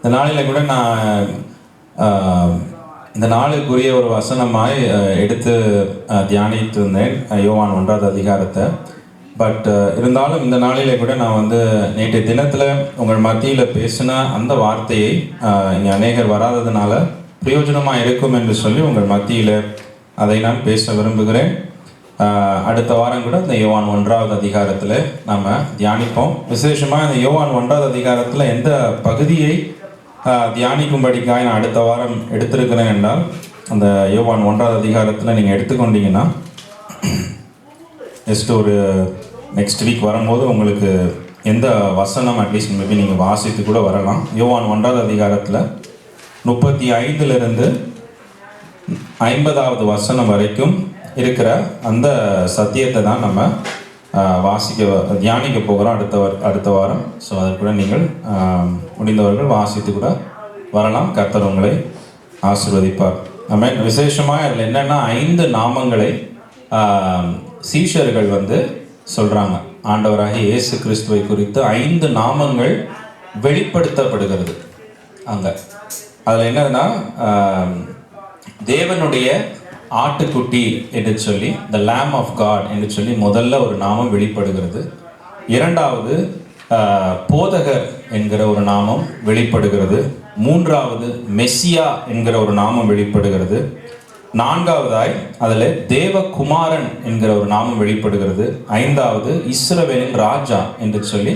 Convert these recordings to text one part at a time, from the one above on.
இந்த நாளில் கூட நான் இந்த நாளுக்குரிய ஒரு வசனமாய் எடுத்து தியானித்து இருந்தேன் யோவான் 1வது அதிகாரத்தை. பட் இருந்தாலும் இந்த நாளிலே கூட நான் நேற்றைய தினத்தில் உங்கள் மத்தியில் பேசின அந்த வார்த்தையை இங்கே அநேகர் வராததுனால பிரயோஜனமாக இருக்கும் என்று சொல்லி உங்கள் மத்தியில் அதை நான் பேச விரும்புகிறேன். அடுத்த வாரம் கூட இந்த யோவான் 1வது அதிகாரத்தில் நம்ம தியானிப்போம். விசேஷமாக இந்த யோவான் 1வது அதிகாரத்தில் எந்த பகுதியை தியானிக்கும்படிக்காக நான் அடுத்த வாரம் எடுத்திருக்கிறேன் என்றால், அந்த யோவான் 1வது அதிகாரத்தில் நீங்கள் எடுத்துக்கொண்டீங்கன்னா ஜஸ்ட் ஒரு நெக்ஸ்ட் வீக் வரும்போது உங்களுக்கு எந்த வசனம் அட்லீஸ்ட் மேபி நீங்கள் வாசித்து கூட வரலாம். யோவான் 1வது அதிகாரத்தில் 35 50வது வசனம் வரைக்கும் இருக்கிற அந்த சத்தியத்தை தான் நம்ம தியானிக்க போகிறோம் அடுத்த வாரம். ஸோ அதை கூட நீங்கள் முடிந்தவர்கள் வாசித்து கூட வரலாம். கர்த்தர் உங்களை ஆசீர்வதிப்பார். ஆமென். விசேஷமாக அதில் என்னென்னா 5 நாமங்களை சீஷர்கள் சொல்கிறாங்க. ஆண்டவராகிய இயேசு கிறிஸ்துவை குறித்து 5 நாமங்கள் வெளிப்படுத்தப்படுகிறது அங்கே. அதில் என்னதுன்னா, தேவனுடைய ஆட்டுக்குட்டி என்று சொல்லி த லேம் ஆஃப் காட் என்று சொல்லி முதல்ல ஒரு நாமம் வெளிப்படுகிறது. 2வது போதகர் என்கிற ஒரு நாமம் வெளிப்படுகிறது. 3வது மெஸ்ஸியா என்கிற ஒரு நாமம் வெளிப்படுகிறது. 4வதாய் அதில் தேவகுமாரன் என்கிற ஒரு நாமம் வெளிப்படுகிறது. 5வது இஸ்ரவேலின் ராஜா என்று சொல்லி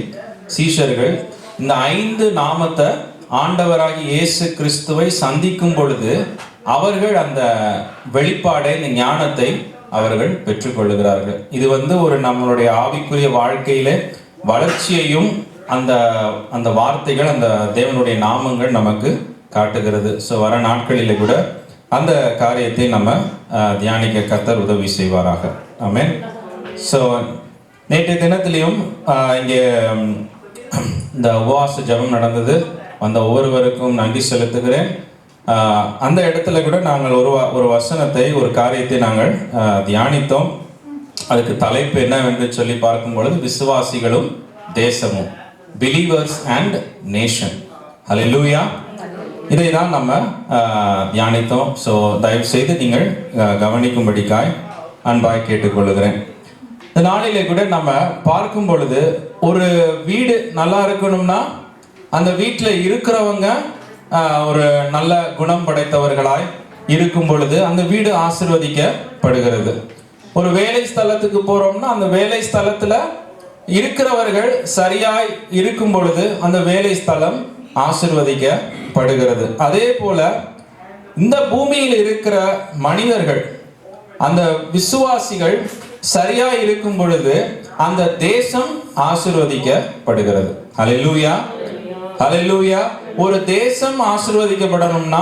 சீஷர்கள் இந்த 5 நாமத்தை ஆண்டவராகி இயேசு கிறிஸ்துவை சந்திக்கும் பொழுது அவர்கள் அந்த வெளிப்பாடை, இந்த ஞானத்தை அவர்கள் பெற்றுக்கொள்ளுகிறார்கள். இது ஒரு நம்மளுடைய ஆவிக்குரிய வாழ்க்கையில வளர்ச்சியையும் அந்த வார்த்தைகள், அந்த தேவனுடைய நாமங்கள் நமக்கு காட்டுகிறது. ஸோ வர நாட்களிலே கூட அந்த காரியத்தை நம்ம தியானிக்க கர்த்தர் உதவி செய்வாராக. ஆமென். ஸோ நேற்றைய தினத்திலையும் இங்கே இந்த உபவாச ஜெபம் நடந்தது. வந்த ஒவ்வொருவருக்கும் நன்றி செலுத்துகிறேன். அந்த இடத்துல கூட நாங்கள் ஒரு வசனத்தை, ஒரு காரியத்தை நாங்கள் தியானித்தோம். அதுக்கு தலைப்பு என்னவென்று சொல்லி பார்க்கும் பொழுது, விசுவாசிகளும் தேசமும், பிலீவர்ஸ் அண்ட் நேஷன். ஹல்லேலூயா. இதை தான் நம்ம தியானித்தோம். ஸோ தயவு செய்து நீங்கள் கவனிக்கும்படிக்காய் அன்பாய் கேட்டுக்கொள்ளுகிறேன். இந்த நாளிலே கூட நம்ம பார்க்கும் பொழுது, ஒரு வீடு நல்லா இருக்கணும்னா அந்த வீட்டில் இருக்கிறவங்க ஒரு நல்ல குணம் படைத்தவர்களாய் இருக்கும் பொழுது அந்த வீடு ஆசீர்வதிக்கப்படுகிறது. ஒரு வேலை ஸ்தலத்துக்கு போறோம்னா அந்த வேலை ஸ்தலத்துல இருக்கிறவர்கள் சரியாய் இருக்கும் பொழுது அந்த வேலை ஸ்தலம் ஆசீர்வதிக்கப்படுகிறது. அதே போல இந்த பூமியில் இருக்கிற மனிதர்கள், அந்த விசுவாசிகள் சரியாய் இருக்கும் பொழுது அந்த தேசம் ஆசீர்வதிக்கப்படுகிறது. ஹல்லேலூயா, ஹல்லேலூயா. ஒரு தேசம் ஆசீர்வதிக்கப்படணும்னா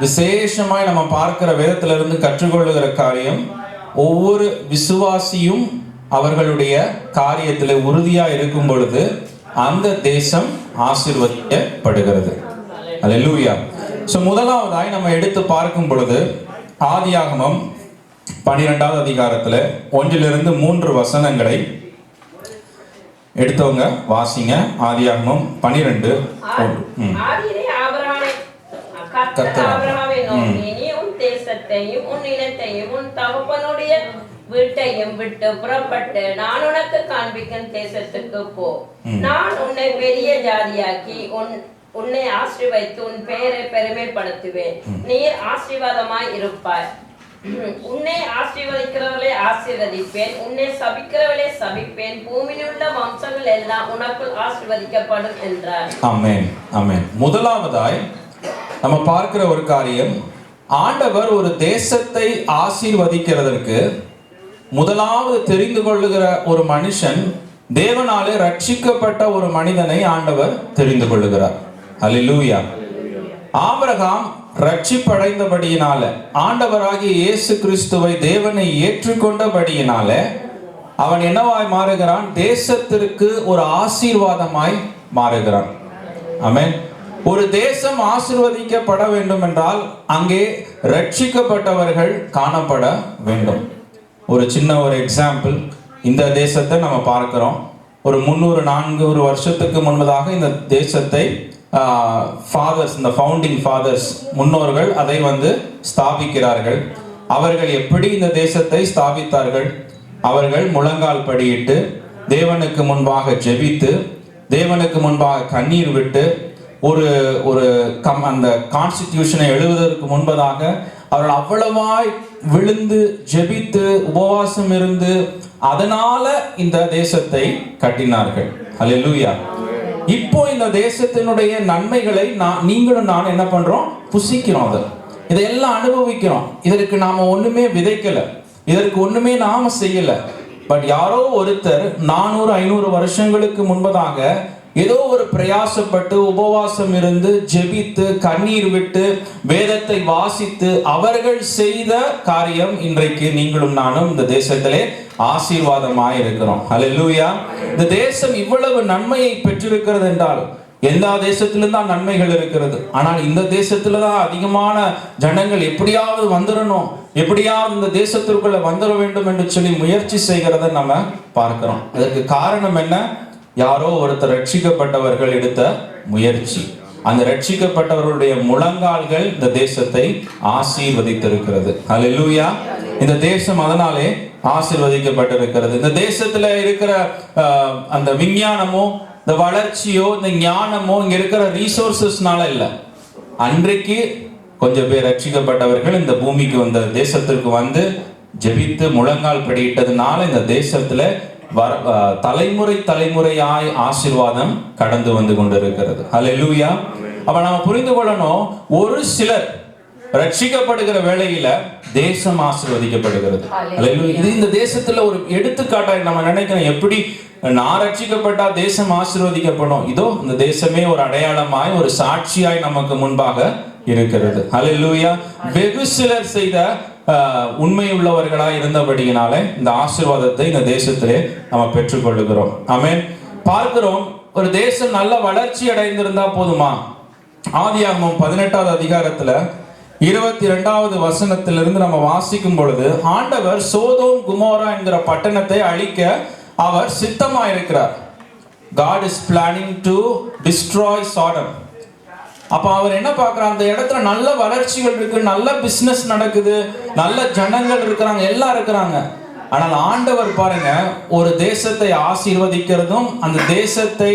விசேஷமாய் நம்ம பார்க்கிற வேதத்திலிருந்து கற்றுக்கொள்ளுகிற காரியம், ஒவ்வொரு விசுவாசியும் அவர்களுடைய காரியத்தில் உறுதியா இருக்கும் பொழுது அந்த தேசம் ஆசீர்வதிக்கப்படுகிறது. ஹல்லேலூயா. ஸோ முதலாவதாய் நம்ம எடுத்து பார்க்கும் பொழுது ஆதியாகமம் 12வது அதிகாரத்தில் 1-3 வசனங்களை எடுத்தவங்க வாசிங்க. ஆதியாகமம் 12:1. வீட்டையும் விட்டு புறப்பட்டு நான் உனக்கு காண்பிக்கும் தேசத்துக்கு போ. நான் உன்னை பெரிய ஜாதியாக்கி உன்னை ஆசீர்வதித்து உன் பெயரை பெருமைப்படுத்துவேன். நீர் ஆசீர்வாதமாய் இருப்பாய். உன்னை ஆசீர்வதிக்கிறவர்களை ஆசீர்வதிப்பேன், உன்னை சபிக்கிறவர்களை சபிப்பேன். பூமியில் உள்ள வம்சங்கள் எல்லாம் உனக்குள் ஆசீர்வதிக்கப்படும் என்றார். ஆமென், ஆமென். முதலாவதாய் நம்ம பார்க்கிற ஒரு காரியம், ஆண்டவர் ஒரு தேசத்தை ஆசீர்வதிக்கிறதற்கு முதலாவது தெரிந்து கொள்ளுகிற ஒரு மனுஷன், தேவனாலே ரட்சிக்கப்பட்ட ஒரு மனிதனை ஆண்டவர் தெரிந்து கொள்ளுகிறார். ஹல்லேலூயா. ஆபிரகாம் ரட்சிப்படைந்தபடியினால, ஆண்டவராகிய இயேசு கிறிஸ்துவை தேவனை ஏற்றுக்கொண்டபடியினால அவன் என்னவாய் மாறுகிறான்? தேசத்திற்கு ஒரு ஆசீர்வாதமாய் மாறுகிறான். ஆமென். ஒரு தேசம் ஆசீர்வதிக்கப்பட வேண்டும் என்றால் அங்கே ரட்சிக்கப்பட்டவர்கள் காணப்பட வேண்டும். ஒரு சின்ன ஒரு எக்ஸாம்பிள், இந்த தேசத்தை நம்ம பார்க்கிறோம். ஒரு 300-400 வருஷத்துக்கு முன்பதாக இந்த தேசத்தை ஃபாதர்ஸ், இந்த ஃபவுண்டிங் ஃபாதர்ஸ், முன்னோர்கள் அதை ஸ்தாபிக்கிறார்கள். அவர்கள் எப்படி இந்த தேசத்தை ஸ்தாபித்தார்கள்? அவர்கள் முழங்கால் படியிட்டு தேவனுக்கு முன்பாக ஜெபித்து தேவனுக்கு முன்பாக கண்ணீர் விட்டு அந்த கான்ஸ்டிடியூஷனை எழுதுவதற்கு முன்பதாக அவர்கள் அவ்வளவாய் விழுந்து ஜெபித்து உபவாசம் இருந்து அதனால இந்த தேசத்தை கட்டினார்கள். ஹல்லேலூயா. இப்போ இந்த தேசத்தினுடைய நன்மைகளை நீங்களும் நான் என்ன பண்றோம்? புசிக்கிறோம். இதையெல்லாம் அனுபவிக்கிறோம். இதற்கு நாம ஒண்ணுமே விதைக்கல, இதற்கு ஒண்ணுமே நாம செய்யல. பட் யாரோ ஒருத்தர் 400-500 வருஷங்களுக்கு முன்பதாக ஏதோ ஒரு பிரயாசப்பட்டு உபவாசம் இருந்து ஜெபித்து கண்ணீர் விட்டு வேதத்தை வாசித்து அவர்கள் செய்த காரியம் இன்றைக்கு நீங்களும் நானும் இந்த தேசத்திலே ஆசீர்வாதமாய் இருக்கிறோம். ஹல்லேலூயா. இந்த தேசம் இவ்வளவு நன்மையை பெற்றிருக்கிறது என்றால் எல்லா தேசத்திலும் தான் நன்மைகள் இருக்கிறது. ஆனால் இந்த தேசத்துல தான் அதிகமான ஜனங்கள் எப்படியாவது வந்துடணும், எப்படியாவது இந்த தேசத்திற்குள்ள வந்துட வேண்டும் என்று சொல்லி முயற்சி செய்கிறத நம்ம பார்க்கிறோம். அதற்கு காரணம் என்ன? யாரோ ஒருத்தர் ரட்சிக்கப்பட்டவர்கள் எடுத்த முயற்சி. அந்த ரட்சிக்கப்பட்டவர்களுடைய முழங்கால்கள் இந்த தேசத்தை ஆசீர்வதித்திருக்கிறது. ஹல்லேலூயா. இந்த தேசம் அதனாலே ஆசீர்வதிக்கப்பட்டிருக்கிறது. இந்த தேசத்துல இருக்கிற அந்த விஞ்ஞானமோ இந்த வளர்ச்சியோ இந்த ஞானமோ இங்க இருக்கிற ரீசோர்சஸ்னால இல்ல. அன்றைக்கு கொஞ்சம் பேர் ரட்சிக்கப்பட்டவர்கள் இந்த பூமிக்கு வந்த தேசத்திற்கு ஜெபித்து முழங்கால் படியிட்டதுனால இந்த தேசத்துல தலைமுறையாய் ஆசீர்வாதம் கடந்து வந்து கொண்டிருக்கிறது. ஹல்லேலூயா. அப்ப நாம புரிந்து கொள்ளணும், ஒரு சிலர் ரட்சிக்கப்படுகிற வேளையில தேசம் ஆசீர்வதிக்கப்படுகிறது. இது இந்த தேசத்துல ஒரு எடுத்துக்காட்டாக நம்ம நினைக்கிறோம், எப்படி நான் ரட்சிக்கப்பட்டா தேசம் ஆசீர்வதிக்கப்படும். இதோ இந்த தேசமே ஒரு அடையாளமாய் ஒரு சாட்சியாய் நமக்கு முன்பாக இருக்கிறது. ஹல்லேலூயா. வெகு சிலர் செய்த உண்மை உள்ளவர்களாய் இருந்தபடியினாலே இந்த ஆசீர்வாதத்தை இந்த தேசத்திலே நம்ம பெற்றுக்கொள்ளுகிறோம். ஆமென். பார்க்கிறோம், ஒரு தேசம் நல்ல வளர்ச்சி அடைந்திருந்தா போதுமா? ஆதியாகமம் 18வது அதிகாரத்துல 22வது வசனத்திலிருந்து நம்ம வாசிக்கும் பொழுது ஆண்டவர் சோதோம் குமோரா என்கிற பட்டணத்தை அழிக்க அவர் சித்தமாயிருக்கிறார். God is planning to destroy Sodom. அப்ப அவர் என்ன பார்க்கிறார்? அந்த இடத்துல நல்ல வளர்ச்சிகள் இருக்கு, நல்ல பிசினஸ் நடக்குது, நல்ல ஜனங்கள் இருக்கிறாங்க, எல்லாம் இருக்கிறாங்க. ஆனால் ஆண்டவர் பாருங்க, ஒரு தேசத்தை ஆசீர்வதிக்கிறதும் அந்த தேசத்தை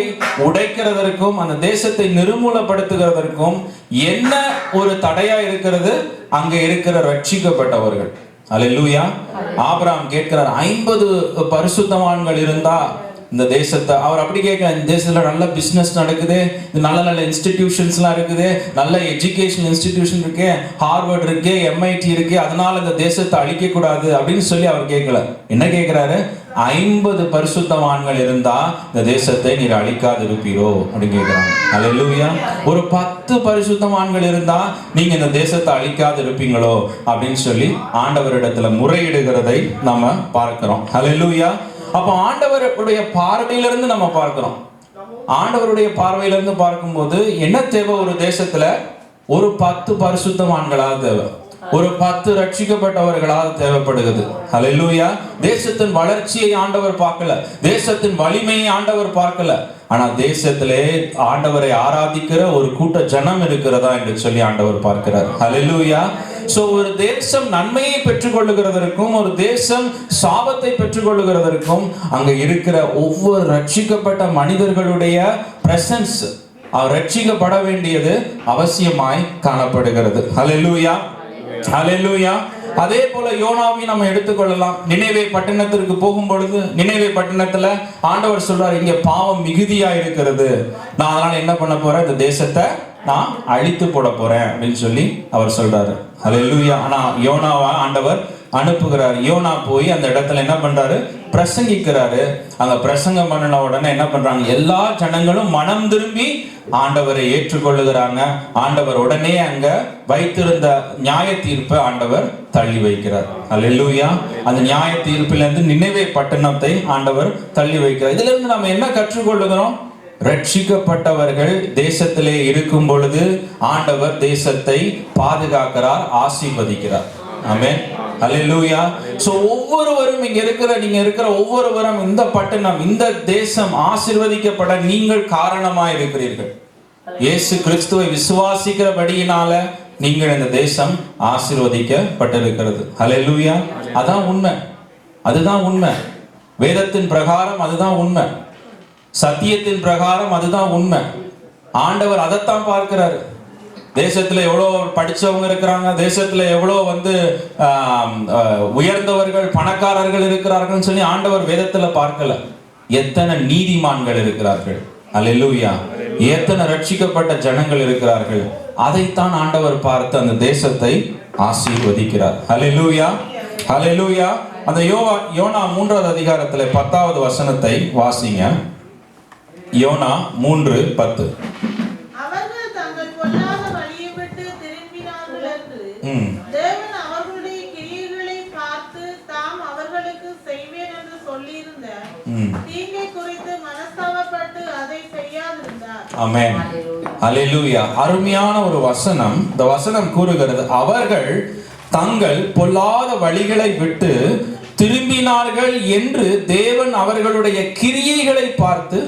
உடைக்கிறதற்கும் அந்த தேசத்தை நிர்மூலப்படுத்துகிறதற்கும் என்ன ஒரு தடையா இருக்கிறது? அங்க இருக்கிற ரட்சிக்கப்பட்டவர்கள். அல்லேலூயா. ஆபிரகாம் கேட்கிறார், 50 பரிசுத்தவான்கள் இருந்தா இந்த தேசத்தை, அவர் அப்படி கேட்க, இந்த தேசத்துல நல்ல பிசினஸ் நடக்குது, நல்ல நல்ல இன்ஸ்டிடியூஷன்ஸ்லாம் இருக்குது, நல்ல எஜுகேஷன் இன்ஸ்டிடியூஷன் இருக்கு, ஹார்வர்ட் இருக்கு, MIT இருக்கு, அதனால இந்த தேசத்தை அழிக்க கூடாது அப்படின்னு சொல்லி அவர் கேட்கல. என்ன கேட்கிறாரு? 50 பரிசுத்தவான்கள் இருந்தா இந்த தேசத்தை நீர் அழிக்காது இருப்பீரோ அப்படின்னு கேட்கிறாங்க. அல்லேலூயா. ஒரு 10 பரிசுத்தவான்கள் இருந்தா நீங்க இந்த தேசத்தை அழிக்காது இருப்பீங்களோ அப்படின்னு சொல்லி ஆண்டவரிடத்துல முறையிடுகிறதை நம்ம பார்க்கிறோம். அல்லேலூயா. அப்ப ஆண்டவருடைய பார்வையிலிருந்து நம்ம பார்க்கிறோம். ஆண்டவருடைய பார்வையிலிருந்து பார்க்கும்போது என்ன தேவை? ஒரு தேசத்துல ஒரு 10 பரிசுத்தவான்களாக தேவை, ஒரு 10 ரட்சிக்கப்பட்டவர்களாக தேவைப்படுகிறது. ஹல்லேலூயா. தேசத்தின் வளர்ச்சியை ஆண்டவர் பார்க்கல, தேசத்தின் வலிமையை ஆண்டவர் பார்க்கல, ஆனா தேசத்திலே ஆண்டவரை ஆராதிக்கிற ஒரு கூட்ட ஜனம் இருக்கிறதா என்று சொல்லி ஆண்டவர் பார்க்கிறார். ஹல்லேலூயா. சோ ஒரு தேசம் நன்மையை பெற்றுக்கொள்ளுகிறதற்கும் ஒரு தேசம் சாபத்தை பெற்றுக்கொள்ளுகிறதற்கும் அங்க இருக்கிற ஒவ்வொரு ரட்சிக்கப்பட்ட மனிதர்களுடைய பிரசன்ஸ், அவர் ரட்சிக்கப்பட வேண்டியது அவசியமாய் காணப்படுகிறது. ஹல்லேலூயா. ஹல்லேலூயா. அதே போல யோனாவை நம்ம எடுத்துக்கொள்ளலாம். நினைவே பட்டணத்திற்கு போகும் பொழுது நினைவே பட்டணத்துல ஆண்டவர் சொல்றாரு, இங்க பாவம் மிகுதியா இருக்கிறது, நான் அதனால என்ன பண்ண போறேன்? இந்த தேசத்தை நான் அழித்து போட போறேன் அப்படின்னு சொல்லி அவர் சொல்றாரு. ஹல்லேலூயா. ஆனா யோனாவை ஆண்டவர் அனுப்புகிறார். யோனா போய் அந்த இடத்துல என்ன பண்றாரு? பிரசங்கிக்கிறாரு. அந்த பிரசங்கம் பண்ணின உடனே என்ன பண்றாங்க? எல்லா ஜனங்களும் மனம் திரும்பி ஆண்டவரை ஏற்றுக்கொள்ளுகிறாங்க. ஆண்டவர் உடனே அங்க வைத்திருந்த நியாய தீர்ப்பை ஆண்டவர் தள்ளி வைக்கிறார். அல்லேலூயா. அந்த நியாய தீர்ப்பிலிருந்து நினைவே பட்டணத்தை ஆண்டவர் தள்ளி வைக்கிறார். இதுல இருந்து நம்ம என்ன கற்றுக்கொள்ளுகிறோம்? ரட்சிக்கப்பட்டவர்கள் தேசத்திலே இருக்கும் பொழுது ஆண்டவர் தேசத்தை பாதுகாக்கிறார், ஆசீர்வதிக்கிறார். ஆமென். அல்லேலூயா. சோ ஒவ்வொருவரும் இங்க இருக்கிற, நீங்க இருக்கிற ஒவ்வொருவரும் இந்த பட்டணம், இந்த தேசம் ஆசீர்வதிக்கப்பட நீங்கள் காரணமாய் இருக்கிறீர்கள். இயேசு கிறிஸ்துவை விசுவாசிக்கிறபடியினால நீங்கள் இந்த தேசம் ஆசீர்வதிக்கப்பட்டிருக்கிறது. ஹல்லேலூயா. அதான் உண்மை, அதுதான் உண்மை. வேதத்தின் பிரகாரம் அதுதான் உண்மை, சத்தியத்தின் பிரகாரம் அதுதான் உண்மை. ஆண்டவர் அதைத்தான் பார்க்கிறாரு. தேசத்துல எவ்வளோ படிச்சவங்க இருக்கிறாங்க, தேசத்துல எவ்வளோ உயர்ந்தவர்கள் பணக்காரர்கள் இருக்கிறார்கள் சொல்லி ஆண்டவர் வேதத்துல பார்க்கல. எத்தனை நீதிமான்கள் இருக்கிறார்கள், அல்லேலூயா, எத்தனை ரட்சிக்கப்பட்ட ஜனங்கள் இருக்கிறார்கள், அதைத்தான் ஆண்டவர் பார்த்து அந்த தேசத்தை ஆசீர்வதிக்கிறார். அல்லேலூயா, அல்லேலூயா. அந்த யோனா 3வது அதிகாரத்துல 10வது வசனத்தை வாசிங்க. யோனா 3:10. அவர்கள் தங்கள் பொல்லாத வழியை விட்டு திரும்பினார்கள் என்று தேவன் அவர்களுடைய கிரியைகளை பார்த்து தாம் அவர்களுக்கு செய்வேன் என்று சொல்லியிருந்த தீங்கை குறித்து மனஸ்தாபப்பட்டு அதை செய்யாதிருந்தார். ஆமென். அல்லேலூயா. அருமையான ஒரு வசனம். இந்த வசனம் கூறுகிறது, அவர்கள் தங்கள் பொல்லாத வழிகளை விட்டு திரும்பினார்கள் என்று தேவன் அவர்களுடைய கிரியைகளை பார்த்து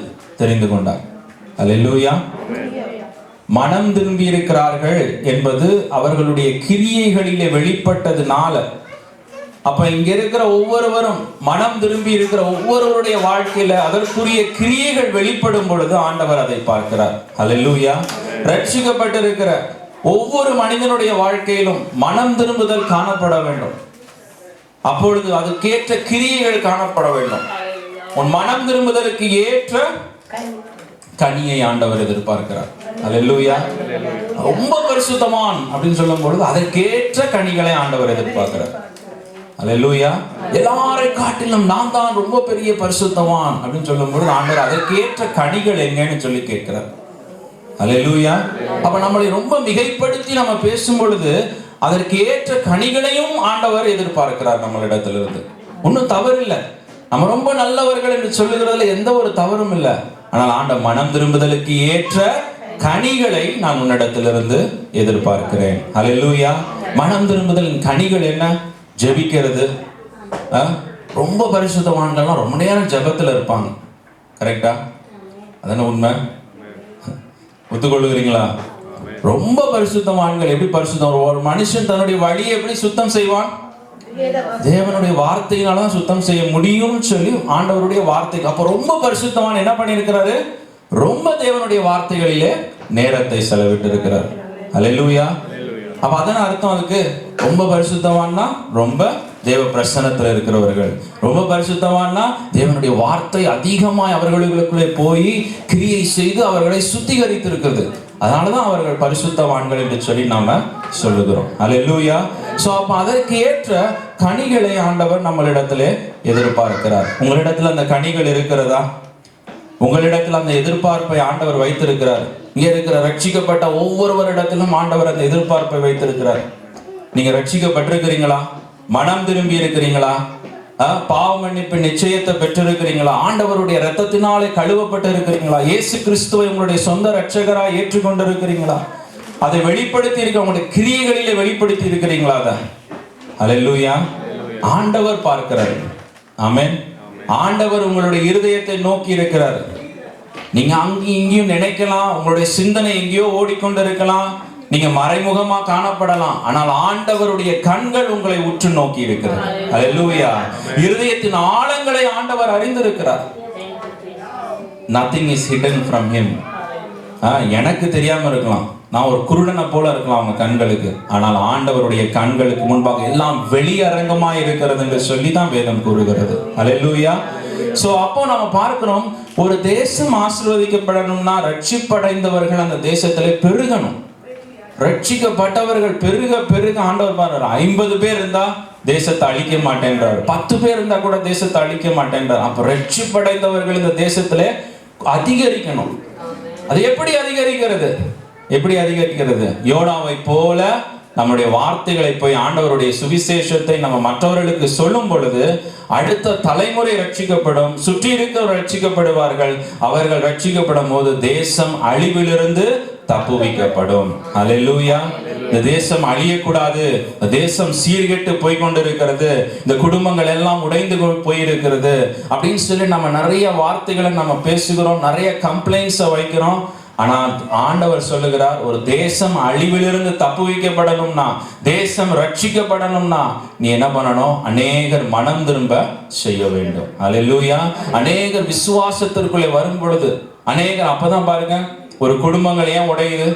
தெரிந்து கொண்டார். அல்லேலூயா. மனம் திரும்பி இருக்கிறார்கள் என்பது அவர்களுடைய கிரியைகளிலே வெளிப்பட்டதுனால. அப்ப இங்க இருக்கிற ஒவ்வொருவரும், மனம் திரும்பி இருக்கிற ஒவ்வொருவருடைய வாழ்க்கையில அதற்குரிய கிரியைகள் வெளிப்படும் பொழுது ஆண்டவர் அதை பார்க்கிறார். அல்லேலூயா. ரட்சிக்கப்பட்டிருக்கிற ஒவ்வொரு மனிதனுடைய வாழ்க்கையிலும் மனம் திரும்புதல் காணப்பட வேண்டும். அப்பொழுது அதுக்கேற்ற கிரியைகள் காணப்பட வேண்டும். உன் மனம் திரும்புதலுக்கு ஏற்ற கனியை ஆண்டவர் எதிர்பார்க்கிறார். அல்லேலூயா. ரொம்ப பரிசுத்தமான் அப்படின்னு சொல்லும் பொழுது அதற்கேற்ற கனிகளை ஆண்டவர் எதிர்பார்க்கிறார். அல்லேலூயா. எல்லாரை காட்டிலும் நான் தான் ரொம்ப பெரிய பரிசுத்தவான் அப்படின்னு சொல்லும் பொழுது ஆண்டவர் அதற்கேற்ற கனிகள் எங்கன்னு சொல்லி கேட்கிறார். அல்லேலூயா. அப்ப நம்மளை ரொம்ப மிகைப்படுத்தி நம்ம பேசும் பொழுது அதற்கு ஏற்ற கனிகளையும் ஆண்டவர் எதிர்பார்க்கிறார் நம்மளிடத்திலிருந்து. ஒன்றும் தவறு இல்லை, நம்ம ரொம்ப நல்லவர்கள் என்று சொல்லுகிறதுல எந்த ஒரு தவறும் இல்லை. ஆனால் ஆண்டவர் மனம் திரும்புதலுக்கு ஏற்ற கனிகளை நான் உன்னிடத்திலிருந்து எதிர்பார்க்கிறேன். அல்லேலூயா. மனம் திரும்புதலின் கனிகள் என்ன? ஜெபிக்கிறது. ரொம்ப பரிசுத்தவான்கள்லாம் ரொம்ப நேரம் ஜெபத்துல இருப்பாங்க. கரெக்டா? அதான உண்மை? ஒத்துக்கொள்ளுகிறீங்களா? ரொம்ப பரிசுத்தவான்கள் எப்படி பரிசுத்தம்? ஒரு மனுஷன் தன்னுடைய வழியை எப்படி சுத்தம் செய்வான்? தேவனுடைய வார்த்தையினால்தான் சுத்தம் செய்ய முடியும் சொல்லி ஆண்டவருடைய வார்த்தை. அப்ப ரொம்ப பரிசுத்தவான் என்ன பண்ணியிருக்கிறாரு? ரொம்ப தேவனுடைய வார்த்தைகளிலே நேரத்தை செலவிட்டு இருக்கிறார். அல்லேலூயா. அப்ப அதான அர்த்தம். அதுக்கு ரொம்ப பரிசுத்தவான்னா ரொம்ப தேவ பிரசன்னத்தில் இருக்கிறவர்கள். ரொம்ப பரிசுத்தவான்னா தேவனுடைய வார்த்தை அதிகமாய் அவர்களுக்குள்ளே போய் கிரியை செய்து அவர்களை சுத்திகரித்து இருக்கிறது. அதனாலதான் அவர்கள் பரிசுத்தவான்கள் என்று சொல்லி நாம சொல்லுகிறோம். அல்லேலூயா. சோ அப்ப அதற்கு ஏற்ற கனிகளை ஆண்டவர் நம்மளிடத்திலே எதிர்பார்க்கிறார். உங்களிடத்துல அந்த கனிகள் இருக்கிறதா? உங்களிடத்தில் அந்த எதிர்பார்ப்பை ஆண்டவர் வைத்திருக்கிறார். இங்க இருக்கிற ரட்சிக்கப்பட்ட ஒவ்வொருவரிடத்திலும் ஆண்டவர் அந்த எதிர்பார்ப்பை வைத்திருக்கிறார். நீங்க ரட்சிக்கப்பட்டிருக்கிறீங்களா? மனம் திரும்பி இருக்கிறீங்களா? பாவ மன்னிப்பு நிச்சயத்தை பெற்றிருக்கிறீங்களா? ஆண்டவருடைய இரத்தத்தினாலே கழுவப்பட்டு இருக்கிறீங்களா? இயேசு கிறிஸ்துவை உங்களுடைய சொந்த இரட்சகராய் ஏற்றுக்கொண்டிருக்கிறீங்களா? அதை வெளிப்படுத்தி இருக்க உங்களுடைய கிரியைகளிலே வெளிப்படுத்தி இருக்கிறீங்களா? அதை அல்லேலூயா. ஆண்டவர் பார்க்கிறார். ஆமென். ஆண்டவர் உங்களுடைய இருதயத்தை நோக்கி இருக்கிறார். நீங்க அங்கேயும் இங்கேயும் நினைக்கலாம், உங்களுடைய சிந்தனை எங்கேயோ ஓடிக்கொண்டிருக்கலாம், நீங்க மறைமுகமா காணப்படலாம், ஆனால் ஆண்டவருடைய கண்கள் உங்களை உற்று நோக்கி இருக்கிறார். அல்லேலூயா. இருதயத்தின் ஆழங்களை ஆண்டவர் அறிந்திருக்கிறார். nothing is hidden from him. எனக்கு தெரியாம இருக்கலாம், நான் ஒரு குருடனை போல இருக்கலாம் அவங்க கண்களுக்கு, ஆனால் ஆண்டவருடைய கண்களுக்கு முன்பாக எல்லாம் வெளியரங்கமா இருக்கிறது என்று சொல்லி தான் வேதம் கூறுகிறது. அல்லேலூயா. சோ அப்போ நம்ம பார்க்கிறோம், ஒரு தேசம் ஆசீர்வதிக்கப்படணும்னா ரட்சிப்படைந்தவர்கள் அந்த தேசத்திலே பெருகணும். ரட்சிக்கப்பட்டவர்கள் பெருக பெருக ஆண்டவர் பாரு, 50 பேர் இருந்தா தேசத்தை அழிக்க மாட்டேன்றார், 10 பேர் இருந்தா கூட தேசத்தை அழிக்க மாட்டேன்றார். அப்ப ரட்சிப்படைந்தவர்கள் இந்த தேசத்திலே அதிகரிக்கணும். அது எப்படி அதிகரிக்கிறது? எப்படி அதிகரிக்கிறது? யோனாவை போல நம்முடைய வார்த்தைகளை போய் ஆண்டவருடைய சுவிசேஷத்தை நம்ம மற்றவர்களுக்கு சொல்லும் பொழுது அடுத்த தலைமுறை ரட்சிக்கப்படும், சுற்றி இருக்கிறவர்கள் ரட்சிக்கப்படுவார்கள். அவர்கள் ரட்சிக்கப்படும் போது தேசம் அழிவிலிருந்து தப்புவிக்கப்படும். அல்லேலூயா. இந்த தேசம் அழியக்கூடாது, இந்த தேசம் சீர்கெட்டு போய் கொண்டிருக்கிறது, இந்த குடும்பங்கள் எல்லாம் உடைந்து போயிருக்கிறது அப்படின்னு சொல்லி நம்ம நிறைய வார்த்தைகளை நம்ம பேசுகிறோம், நிறைய கம்ப்ளைண்ட்ஸை வைக்கிறோம். ஆனால் ஆண்டவர் சொல்லுகிறார், ஒரு தேசம் அழிவிலிருந்து தப்புவிக்கப்படணும்னா, தேசம் ரட்சிக்கப்படணும்னா நீ என்ன பண்ணணும்? அநேகர் மனம் திரும்ப செய்ய வேண்டும். அல்லேலூயா. அநேகர் விசுவாசத்திற்குள்ளே வரும் பொழுது அநேகர், அப்பதான் பாருங்க, ஒரு குடும்பங்கள் ஏன் உடையுது,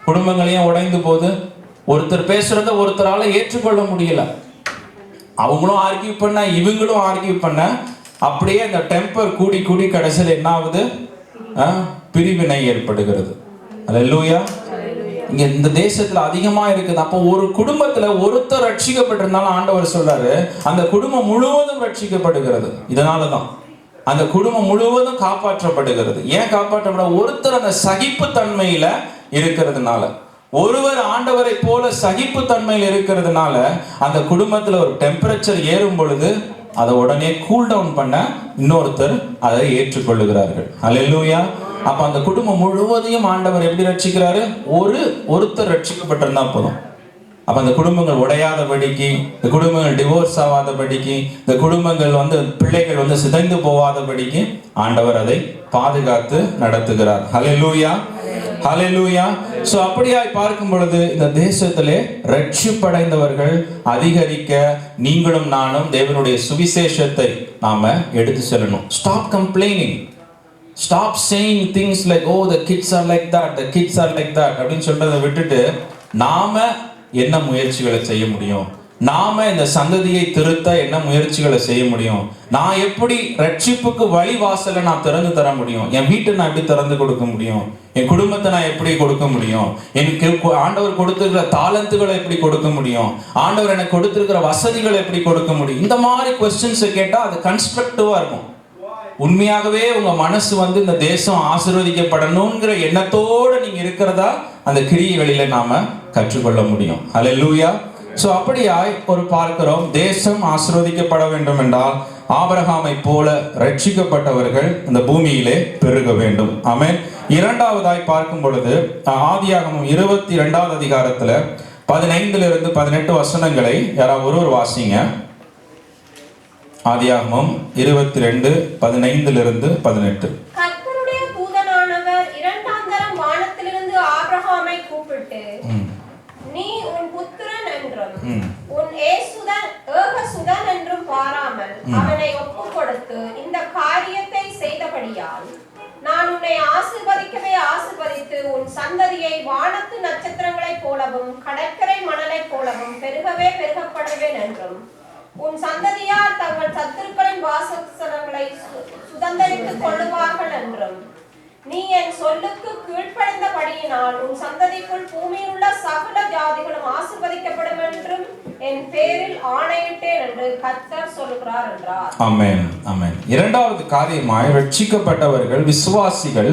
குடும்பங்கள் ஏன் உடைந்து போகுது? ஒருத்தர் பேசுறத ஒருத்தரால ஏற்றுக்கொள்ள முடியல. அவங்களும் ஆர்கியூ பண்ண, இவங்களும் ஆர்கியூ பண்ண, அப்படியே அந்த டெம்பர் கூடி கூடி கடைசியில் என்ன ஆகுது? பிரிவினை ஏற்படுகிறது. அல்லேலூயா. இங்க இந்த தேசத்துல அதிகமா இருக்குது. அப்போ ஒரு குடும்பத்துல ஒருத்தர் ரட்சிக்கப்பட்டிருந்தாலும் ஆண்டவர் சொல்றாரு, அந்த குடும்பம் முழுவதும் ரட்சிக்கப்படுகிறது. இதனாலதான் அந்த குடும்பம் முழுவதும் காப்பாற்றப்படுகிறது. ஏன் காப்பாற்றப்பட? ஒருத்தர் அந்த சகிப்பு தன்மையில இருக்கிறதுனால, ஒருவர் ஆண்டவரை போல சகிப்பு தன்மையில் இருக்கிறதுனால அந்த குடும்பத்துல ஒரு டெம்பரேச்சர் ஏறும் பொழுது அதை உடனே கூல் டவுன் பண்ண இன்னொருத்தர் அதை ஏற்றுக்கொள்ளுகிறார்கள். அல்லேலூயா. அப்ப அந்த குடும்பம் முழுவதையும் ஆண்டவர் எப்படி ரட்சிக்கிறாரு? ஒருத்தர் ரட்சிக்கப்பட்டிருந்தா போதும். அப்ப அந்த குடும்பங்கள் உடையாதபடிக்கு, இந்த குடும்பங்கள் டிவோர்ஸ் ஆகாதபடிக்கு, இந்த குடும்பங்கள் பிள்ளைகள் சிதைந்து போகாதபடிக்கு ஆண்டவர் அதை பாதுகாத்து நடத்துகிறார். ஹல்லேலூயா, ஹல்லேலூயா. சோ அப்படியாய் பார்க்கும் பொழுது இந்த தேசத்திலே ரட்சிப்படைந்தவர்கள் அதிகரிக்க நீங்களும் நானும் தேவனுடைய சுவிசேஷத்தை நாம எடுத்து செல்லணும். Stop complaining. Stop saying things like, oh the kids are like that, the kids are like that அப்படின்னு சொல்றதை விட்டுட்டு நாம என்ன முயற்சிகளை செய்ய முடியும்? நாம இந்த சந்ததியை திருத்த என்ன முயற்சிகளை செய்ய முடியும்? நான் எப்படி ரட்சிப்புக்கு வழி வாசலை நான் திறந்து தர முடியும்? என் வீட்டை நான் எப்படி திறந்து கொடுக்க முடியும்? என் குடும்பத்தை நான் எப்படி கொடுக்க முடியும்? எனக்கு ஆண்டவர் கொடுத்திருக்கிற தாளந்துகளை எப்படி கொடுக்க முடியும்? ஆண்டவர் எனக்கு கொடுத்திருக்கிற வசதிகளை எப்படி கொடுக்க முடியும்? இந்த மாதிரி கொஸ்டின்ஸை கேட்டா அது கன்ஸ்ட்ரக்டிவா இருக்கும். உண்மையாகவே உங்க மனசு இந்த தேசம் ஆசீர்வதிக்கப்படணுங்கிற எண்ணத்தோட நீங்க இருக்கிறதா அந்த கிரியைகளில நாம கற்றுக்கொள்ள முடியும். அல்லேலூயா. சோ அப்படியாய் ஒரு பார்க்கிறோம், தேசம் ஆசீர்வதிக்கப்பட வேண்டும் என்றால் ஆபிரகாமை போல ரட்சிக்கப்பட்டவர்கள் இந்த பூமியிலே பெருக வேண்டும். ஆமென். இரண்டாவதாய் பார்க்கும் பொழுது ஆதியாகமம் 22வது அதிகாரத்துல 15 to 18 வசனங்களை யாராவது ஒருவர் வாசிங்க. ஆதியாகமம் 22, 15 to 18. கர்த்தருடைய தூதனானவர் இரண்டாந்தரம் வானத்திலிருந்து ஆபிரகாமை கூப்பிட்டு, நீ உன் புத்திரன் என்றும் உன் ஏகசுதன் என்றும் பாராமல் அவனை ஒப்புக் கொடுத்து இந்த காரியத்தை செய்தபடியால் நான் உன்னை ஆசீர்வதிக்கவே ஆசீர்வதித்து உன் சந்ததியை வானத்து நட்சத்திரங்களைப் போலவும் கடற்கரை மணலைப் போலவும் பெருகவே பெருகப்படுவேன் என்றும் உன் சந்ததியார் தங்கள் சத்துருக்களின் வாசஸ்தலங்களை சுதந்தரித்துக் கொள்ளுவார்கள் என்றும் நீ என் சொல்லுக்கு கீழ்ப்படிந்தபடியினால் உன் சந்ததிக்குள் பூமியில் உள்ள சகல ஜாதிகளும் ஆசீர்வதிக்கப்படும் என்றும் என் பேரில் ஆணையிட்டேன் என்று கர்த்தர் சொல்கிறார் என்றார். ஆமென், ஆமென். இரண்டாவது காரியமாய் ரட்சிக்கப்பட்டவர்கள் விசுவாசிகள்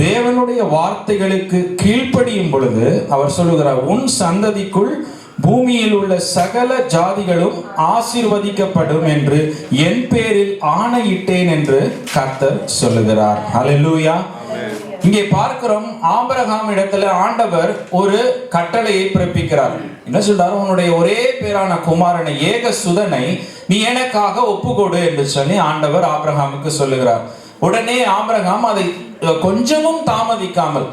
தேவனுடைய வார்த்தைகளுக்கு கீழ்ப்படியும் பொழுது அவர் சொல்லுகிறார், உன் சந்ததிக்குள் பூமியில் உள்ள சகல ஜாதிகளும் ஆசீர்வதிக்கப்படும் என்று என் பேரில் ஆணையிட்டேன் என்று கர்த்தர் சொல்லுகிறார். ஹல்லேலூயா. இங்கே பார்க்கிறோம், ஆபிரகாம் இடத்துல ஆண்டவர் ஒரு கட்டளையை பிறப்பிக்கிறார். என்ன சொல்றாரு? உன்னுடைய ஒரே பேரான குமாரனை ஏகசுதனை நீ எனக்காக ஒப்புக்கொடு என்று சொல்லி ஆண்டவர் ஆபிரகாமுக்கு சொல்லுகிறார். உடனே ஆபிரகாம் அதை கொஞ்சமும் தாமதிக்காமல்,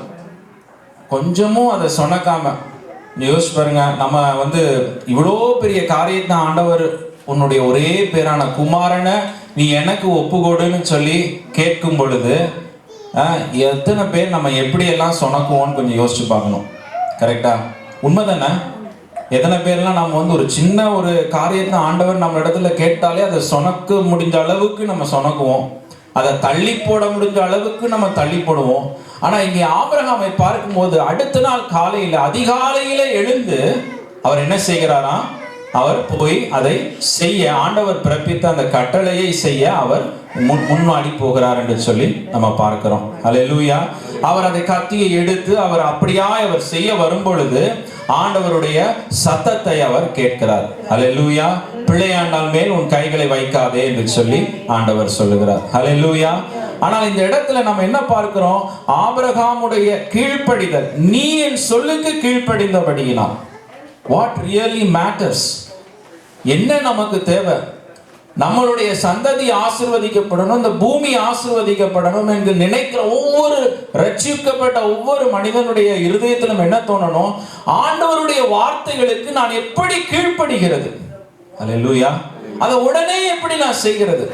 கொஞ்சமும் அதை சொன்னக்காம, யோசிச்சு பாருங்க, நம்ம இவ்வளோ பெரிய காரியத்தை ஆண்டவர் உன்னுடைய ஒரே பேரான குமாரனை நீ எனக்கு ஒப்புக்கொடுன்னு சொல்லி கேட்கும் பொழுது எத்தனை பேர் நம்ம எப்படியெல்லாம் சொன்னக்குவோன்னு கொஞ்சம் யோசிச்சு பார்க்கணும். கரெக்டா? உண்மைதானே? எத்தனை பேர்லாம் நம்ம ஒரு சின்ன ஒரு காரியத்தை ஆண்டவர் நம்ம இடத்துல கேட்டாலே அதை சொனக்க முடிஞ்ச அளவுக்கு நம்ம சொனக்குவோம், அதை தள்ளி போட முடிஞ்ச அளவுக்கு நம்ம தள்ளி போடுவோம். ஆனா இங்கே ஆபிரகாமை பார்க்கும்போது அடுத்த நாள் காலையில அதிகாலையில எழுந்து அவர் என்ன செய்கிறாராம்? அவர் போய் அதை செய்ய, ஆண்டவர் பிறப்பித்த அந்த கட்டளையை செய்ய அவர் முன்னாடி போகிறார் என்று சொல்லி நம்ம பார்க்கிறோம். அல்லேலூயா. அவர் அதை கத்தியை எடுத்து அவர் அவர் செய்ய வரும் பொழுது ஆண்டவருடைய சத்தத்தை அவர் கேட்கிறார். அல்லேலூயா. பிள்ளையாண்டால் மேல் உன் கைகளை வைக்காதே என்று சொல்லி ஆண்டவர் சொல்லுகிறார். அல்லேலூயா. ஆனால் இந்த இடத்துல நம்ம என்ன பார்க்கிறோம்? ஆபிரகாமுடைய கீழ்ப்படிதல், நீ என் சொல்லுக்கு கீழ்ப்படிந்தபடியினால். What really matters? என்ன நமக்கு தேவை? நம்மளுடைய சந்ததி ஆசீர்வதிக்கப்படணும், இந்த பூமி ஆசீர்வதிக்கப்படணும் என்று நினைக்கிற ஒவ்வொரு ரட்சிக்கப்பட்ட ஒவ்வொரு மனிதனுடைய இருதயத்திலும் என்ன தோணணும்? ஆண்டவருடைய வார்த்தைகளுக்கு நான் எப்படி கீழ்ப்படுகிறது? அல்லேலூயா. அதை உடனே எப்படி நான் செய்கிறது?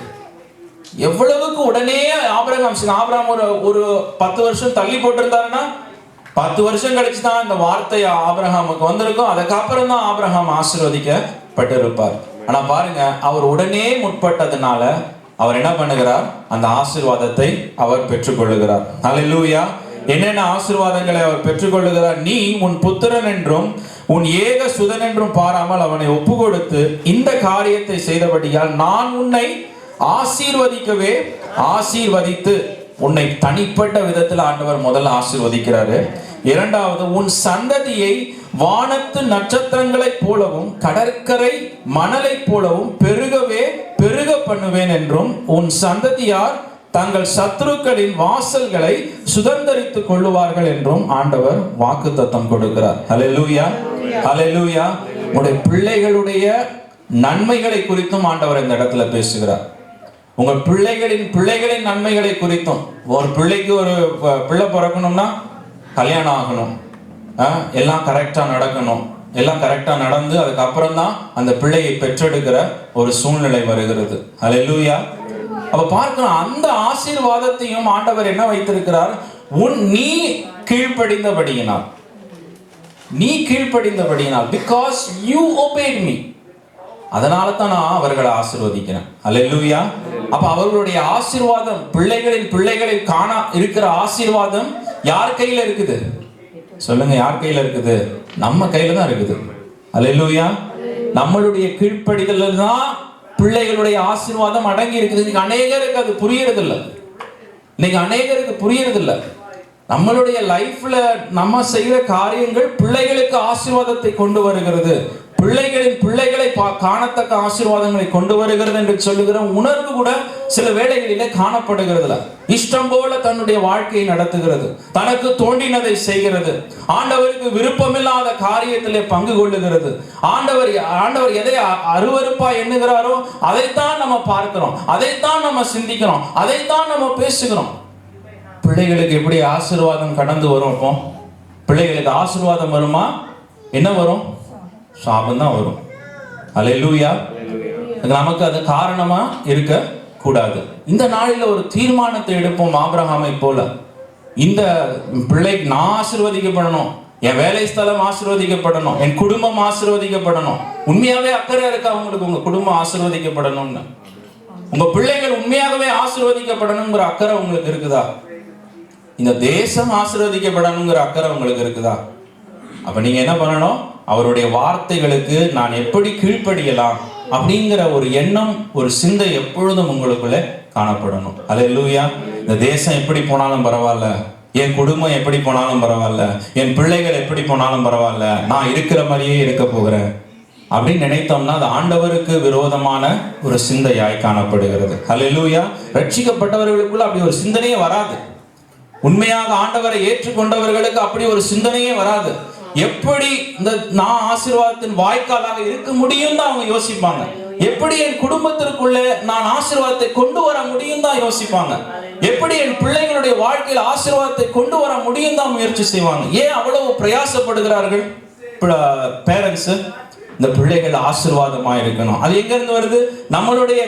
எவ்வளவுக்கு உடனே ஆபிரகாம் ஒரு 10 வருஷம் தள்ளி போட்டிருந்தாருன்னா 10 வருஷம் கழிச்சு தான் இந்த வார்த்தை ஆபிரகாமுக்கு வந்திருக்கும். அதுக்கப்புறம் தான் ஆபிரகாம் ஆசீர்வதிக்கப்பட்டிருப்பார். ஆனா பாருங்க, அவர் உடனே முற்பட்டதுனால அவர் என்ன பண்ணுகிறார்? அந்த ஆசீர்வாதத்தை அவர் பெற்றுக்கொள்ளுகிறார். அல்லேலூயா. என்னென்ன ஆசீர்வாதங்களை அவர் பெற்றுக்கொள்ளுகிறார்? நீ உன் புத்திரன் என்றும் உன் ஏக சுதன் என்றும் பாராமல் அவனை ஒப்பு கொடுத்து இந்த காரியத்தை செய்தபடியால் நான் உன்னை ஆசீர்வதிக்கவே ஆசீர்வதித்து, உன்னை தனிப்பட்ட விதத்தில் ஆண்டவர் முதல்ல ஆசீர்வதிக்கிறாரு. இரண்டாவது, உன் சந்ததியை வானத்து நட்சத்திரங்களைப் போலவும் கடற்கரை மணலைப் போலவும் பெருக பண்ணுவேன் என்றும் உன் சந்ததியார் தங்கள் சத்துருக்களின் வாசல்களை சுதந்தரித்துக் கொள்ளுவார்கள் என்றும் ஆண்டவர் வாக்குத்தத்தம் கொடுக்கிறார். அல்லேலூயா, அல்லேலூயா. உங்களுடைய நன்மைகளை குறித்தும் ஆண்டவர் இந்த இடத்துல பேசுகிறார். உங்கள் பிள்ளைகளின் நன்மைகளை குறித்தும். ஒரு பிள்ளைக்கு ஒரு பிள்ளை பிறக்கணும்னா கல்யாணம் ஆகணும், எல்லாம் கரெக்டா நடக்கணும், எல்லாம் கரெக்டா நடந்து அதுக்கப்புறம் தான் அந்த பிள்ளையை பெற்றெடுக்கிற ஒரு சூழ்நிலை வருகிறது. அல்லேலூயா. அப்ப பார்க்கிறோம், அந்த ஆசீர்வாதத்தையும் ஆண்டவர் என்ன வைத்திருக்கிறார்? நீ கீழ்ப்படிந்தபடியினால், because you obeyed me, அதனால தான் நான் அவர்களை ஆசீர்வதிக்கிறேன். அல்லேலூயா. அப்ப அவர்களுடைய ஆசீர்வாதம், பிள்ளைகளை காண இருக்கிற ஆசீர்வாதம் யார் கையில இருக்குது? சொல்லுங்க, யார் கையில இருக்குது? நம்ம கையில தான் இருக்குது. அல்லேலூயா. நம்மளுடைய கீழ்ப்படிதல் தான் பிள்ளைகளுடைய ஆசீர்வாதம் அடங்கி இருக்குது. இன்னைக்கு அநேகருக்கு அது புரியறதில்லை. நம்மளுடைய லைஃப்ல நம்ம செய்கிற காரியங்கள் பிள்ளைகளுக்கு ஆசீர்வாதத்தை கொண்டு வருகிறது, பிள்ளைகளை காணத்தக்க ஆசீர்வாதங்களை கொண்டு வருகிறது என்று சொல்லுகிற உணர்வு கூட சில வேளைகளிலே காணப்படுகிறது. இஷ்டம் போல தன்னுடைய வாழ்க்கையை நடத்துகிறது, தனக்கு தோன்றினதை செய்கிறது, ஆண்டவருக்கு விருப்பமில்லாத காரியத்திலே பங்கு கொள்ளுகிறது. ஆண்டவர் எதை அருவருப்பா எண்ணுகிறாரோ அதைத்தான் நம்ம பார்க்கிறோம், அதைத்தான் நம்ம சிந்திக்கிறோம், அதைத்தான் நம்ம பேசுகிறோம். பிள்ளைகளுக்கு எப்படி ஆசீர்வாதம் கடந்து வரும்? அப்போ பிள்ளைகளுக்கு ஆசீர்வாதம் வருமா? என்ன வரும்? சாபம் தான் வரும். அல்லேலூயா. நமக்கு அது காரணமா இருக்க கூடாது. இந்த நாளில் ஒரு தீர்மானத்தை எடுப்போம். ஆபிரகாமை போல இந்த பிள்ளைக்கு நான் ஆசீர்வதிக்கப்படணும், என் வேலை ஸ்தலம் ஆசீர்வதிக்கப்படணும், என் குடும்பம் ஆசீர்வதிக்கப்படணும். உண்மையாவே அக்கறை இருக்கா உங்களுக்கு? உங்க குடும்பம் ஆசீர்வதிக்கப்படணும்னு, உங்க பிள்ளைகள் உண்மையாகவே ஆசீர்வதிக்கப்படணுங்கிற அக்கறை உங்களுக்கு இருக்குதா? இந்த தேசம் ஆசீர்வதிக்கப்படணுங்கிற அக்கறை உங்களுக்கு இருக்குதா? அப்ப நீங்க என்ன பண்ணணும்? அவருடைய வார்த்தைகளுக்கு நான் எப்படி கீழ்ப்படியலாம் அப்படிங்கிற ஒரு எண்ணம், ஒரு சிந்தை எப்பொழுதும் உங்களுக்குள்ள காணப்படணும். அல்லேலூயா. இந்த தேசம் எப்படி போனாலும் பரவாயில்ல, என் குடும்பம் எப்படி போனாலும் பரவாயில்ல, என் பிள்ளைகள் எப்படி போனாலும் பரவாயில்ல, நான் இருக்கிற மாதிரியே இருக்க போகிறேன் அப்படின்னு நினைத்தோம்னா அது ஆண்டவருக்கு விரோதமான ஒரு சிந்தையாய் காணப்படுகிறது. அல்லேலூயா. ரட்சிக்கப்பட்டவர்களுக்குள்ள அப்படி ஒரு சிந்தனையே வராது. உண்மையாக ஆண்டவரை ஏற்றுக்கொண்டவர்களுக்கு அப்படி ஒரு சிந்தனையே வராது. எப்படி இந்த நான் ஆசீர்வாதத்தின் வாய்க்காலாக இருக்க முடியும் தான் அவங்க யோசிப்பாங்க. எப்படி என் குடும்பத்திற்குள்ள நான் ஆசீர்வாதத்தை கொண்டு வர முடியும் தான் யோசிப்பாங்க. எப்படி என் பிள்ளைகளுடைய வாழ்க்கையில் ஆசீர்வாதத்தை கொண்டு வர முடியும் தான் முயற்சி செய்வாங்க. ஏன் அவ்வளவு பிரயாசப்படுகிறார்கள் பேரண்ட்ஸ்? இந்த பிள்ளைகள் ஆசீர்வாதமா இருக்கணும். அது எங்க இருந்து வருது? நம்மளுடைய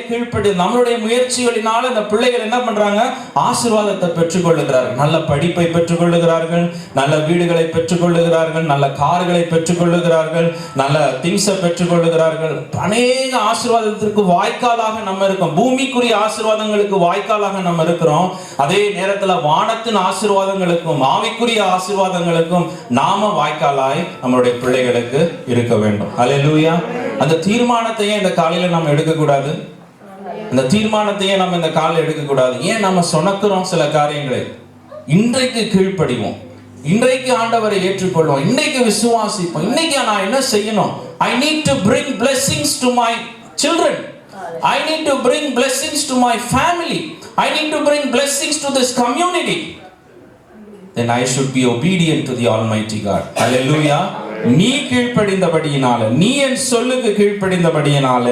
நம்மளுடைய முயற்சிகளினால இந்த பிள்ளைகள் என்ன பண்றாங்க? ஆசீர்வாதத்தை பெற்றுக்கொள்ளுகிறார்கள். நல்ல படிப்பை பெற்றுக்கொள்ளுகிறார்கள், நல்ல வீடுகளை பெற்றுக்கொள்ளுகிறார்கள், நல்ல கார்களை பெற்றுக்கொள்ளுகிறார்கள், நல்ல திங்ஸை பெற்றுக்கொள்ளுகிறார்கள். அநேக ஆசீர்வாதத்திற்கு வாய்க்காலாக நம்ம இருக்கோம். பூமிக்குரிய ஆசீர்வாதங்களுக்கு வாய்க்காலாக நம்ம இருக்கிறோம். அதே நேரத்தில் வானத்தின் ஆசீர்வாதங்களுக்கும் ஆவிக்குரிய ஆசீர்வாதங்களுக்கும் நாம வாய்க்காலாய் நம்மளுடைய பிள்ளைகளுக்கு இருக்க வேண்டும். அல்லேலூயா. அந்த தீர்மானத்தையே இந்த காலையில நம்ம எடுக்கக்கூடாது. அந்த தீர்மானத்தையே நம்ம இந்த காலையில எடுக்கக்கூடாது. ஏன் நம்ம சொன்னக்கிறோம் சில காரியங்களை? இன்றைக்கு கீழ்ப்படிவோம், இன்றைக்கு ஆண்டவரை ஏற்றுக்கொள்வோம், இன்றைக்கு விசுவாசிப்போம். இன்னைக்கு நான் என்ன செய்யணும்? I need to bring blessings to my children. I need to bring blessings to my family. I need to bring blessings to this community. Then I should be obedient to the Almighty God. Hallelujah. நீ கீழ்ப்படிந்தபடியினால, நீ என் சொல்லுக்கு கீழ்ப்படிந்தபடியினால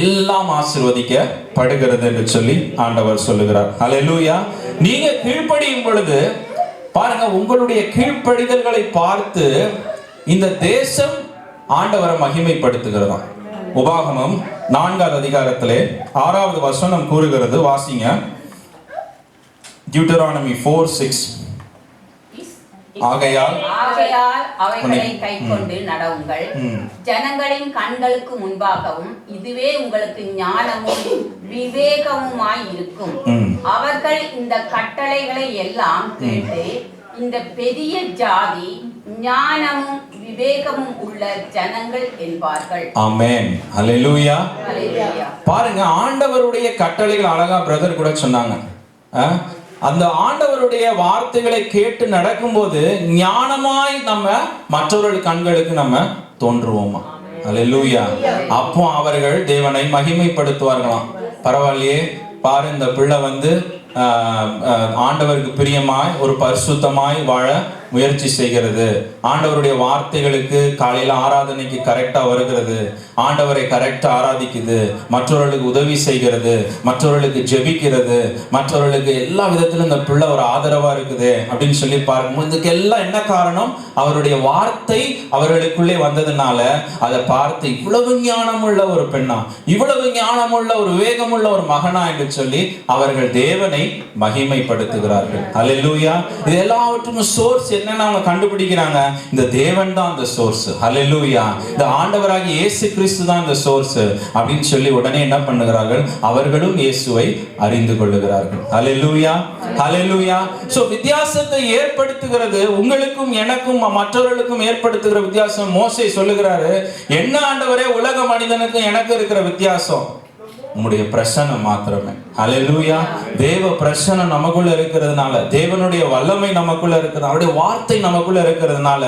எல்லாம் ஆசீர்வதிக்கப்படுகிறது என்று சொல்லி ஆண்டவர் சொல்லுகிறார். ஹல்லேலூயா. நீங்க கீழ்ப்படியும் பொழுது பாருங்க, உங்களுடைய கீழ்ப்படிதல்களை பார்த்து இந்த தேசம் ஆண்டவரை மகிமைப்படுத்துகிறதா. உபாகமம் 4வது அதிகாரத்திலே 6வது வசனம் கூறுகிறது, வாசிங்க. Deuteronomy 4:6. ஆகையால் அவைகளை கைக்கொண்டு நடவுங்கள். ஜனங்களின் கண்களுக்கு முன்பாகவும் இதுவே உங்களுக்கு ஞானமும் விவேகமுமாய் இருக்கும். அவர்கள் இந்த கட்டளைகளை எல்லாம் கேட்டு இந்த பெரிய ஜாதி ஞானமும் விவேகமும் உள்ள ஜனங்கள் என்பார்கள். ஆமென். ஹல்லேலூயா. ஹல்லேலூயா. பாருங்க, ஆண்டவருடைய கட்டளைகள் அழகா பிரதர் கூட சொன்னாங்க. அந்த ஆண்டவருடைய வார்த்தைகளை கேட்டு நடக்கும்போது ஞானமாய் நம்ம மற்றவர்கள் கண்களுக்கு நம்ம தோன்றுவோமா. ஹல்லேலூயா. அப்போ அவர்கள் தேவனை மகிமைப்படுத்துவார்களாம். பரவாயில்லையே, பாரு இந்த பிள்ளை வந்து ஆண்டவருக்கு பிரியமாய் ஒரு பரிசுத்தமாய் வாழ முயற்சி செய்கிறது, ஆண்டவருடைய வார்த்தைகளுக்கு காலையில ஆராதனைக்கு கரெக்டா வருகிறது, ஆண்டவரை கரெக்டா ஆராதிக்குது, மற்றவர்களுக்கு உதவி செய்கிறது, மற்றவர்களுக்கு ஜெபிக்கிறது, மற்றவர்களுக்கு எல்லா விதத்திலும் இந்த பிள்ளை ஒரு ஆதரவா இருக்குது அப்படின்னு சொல்லி பார்க்கும்போது இதுக்கு எல்லாம் என்ன காரணம்? அவருடைய வார்த்தை அவர்களுக்குள்ளே வந்ததுனால அதை பார்த்து இவ்வளவு ஞானமுள்ள ஒரு பெண்ணா, இவ்வளவு ஞானமுள்ள ஒரு விவேகமுள்ள ஒரு மகனா என்று சொல்லி அவர்கள் தேவனை மகிமைப்படுத்துகிறார்கள். ஹல்லேலூயா. இது எல்லாவற்றுக்கும் சோர்ஸ் என்னன்னு அவங்க கண்டுபிடிக்கிறாங்க. இந்த தேவன் தான் அந்த சோர்ஸ். ஹல்லேலூயா. இந்த ஆண்டவராகிய இயேசு கிறிஸ்து தான் இந்த சோர்ஸ் அப்படின்னு சொல்லி உடனே என்ன பண்ணுகிறார்கள்? அவர்களும் இயேசுவை அறிந்து கொள்ளுகிறார்கள். ஹல்லேலூயா. ஹல்லேலூயா. சோ வித்தியாசத்தை ஏற்படுத்துகிறது உங்களுக்கும் எனக்கும் மற்றவர்களுக்கும் ஏற்படுத்துகிற வித்தியாசம். மோசே சொல்லுகிறாரு, என்ன ஆண்டவரே உலக மனிதனுக்கும் எனக்கு இருக்கிற வித்தியாசம்? உம்முடைய பிரசன்னம் மாத்திரமே. ஹல்லேலூயா. தேவ பிரசன்னம் நமக்குள்ள இருக்கிறதுனால, தேவனுடைய வல்லமை நமக்குள்ள இருக்கிறது, அவருடைய வார்த்தை நமக்குள்ள இருக்கிறதுனால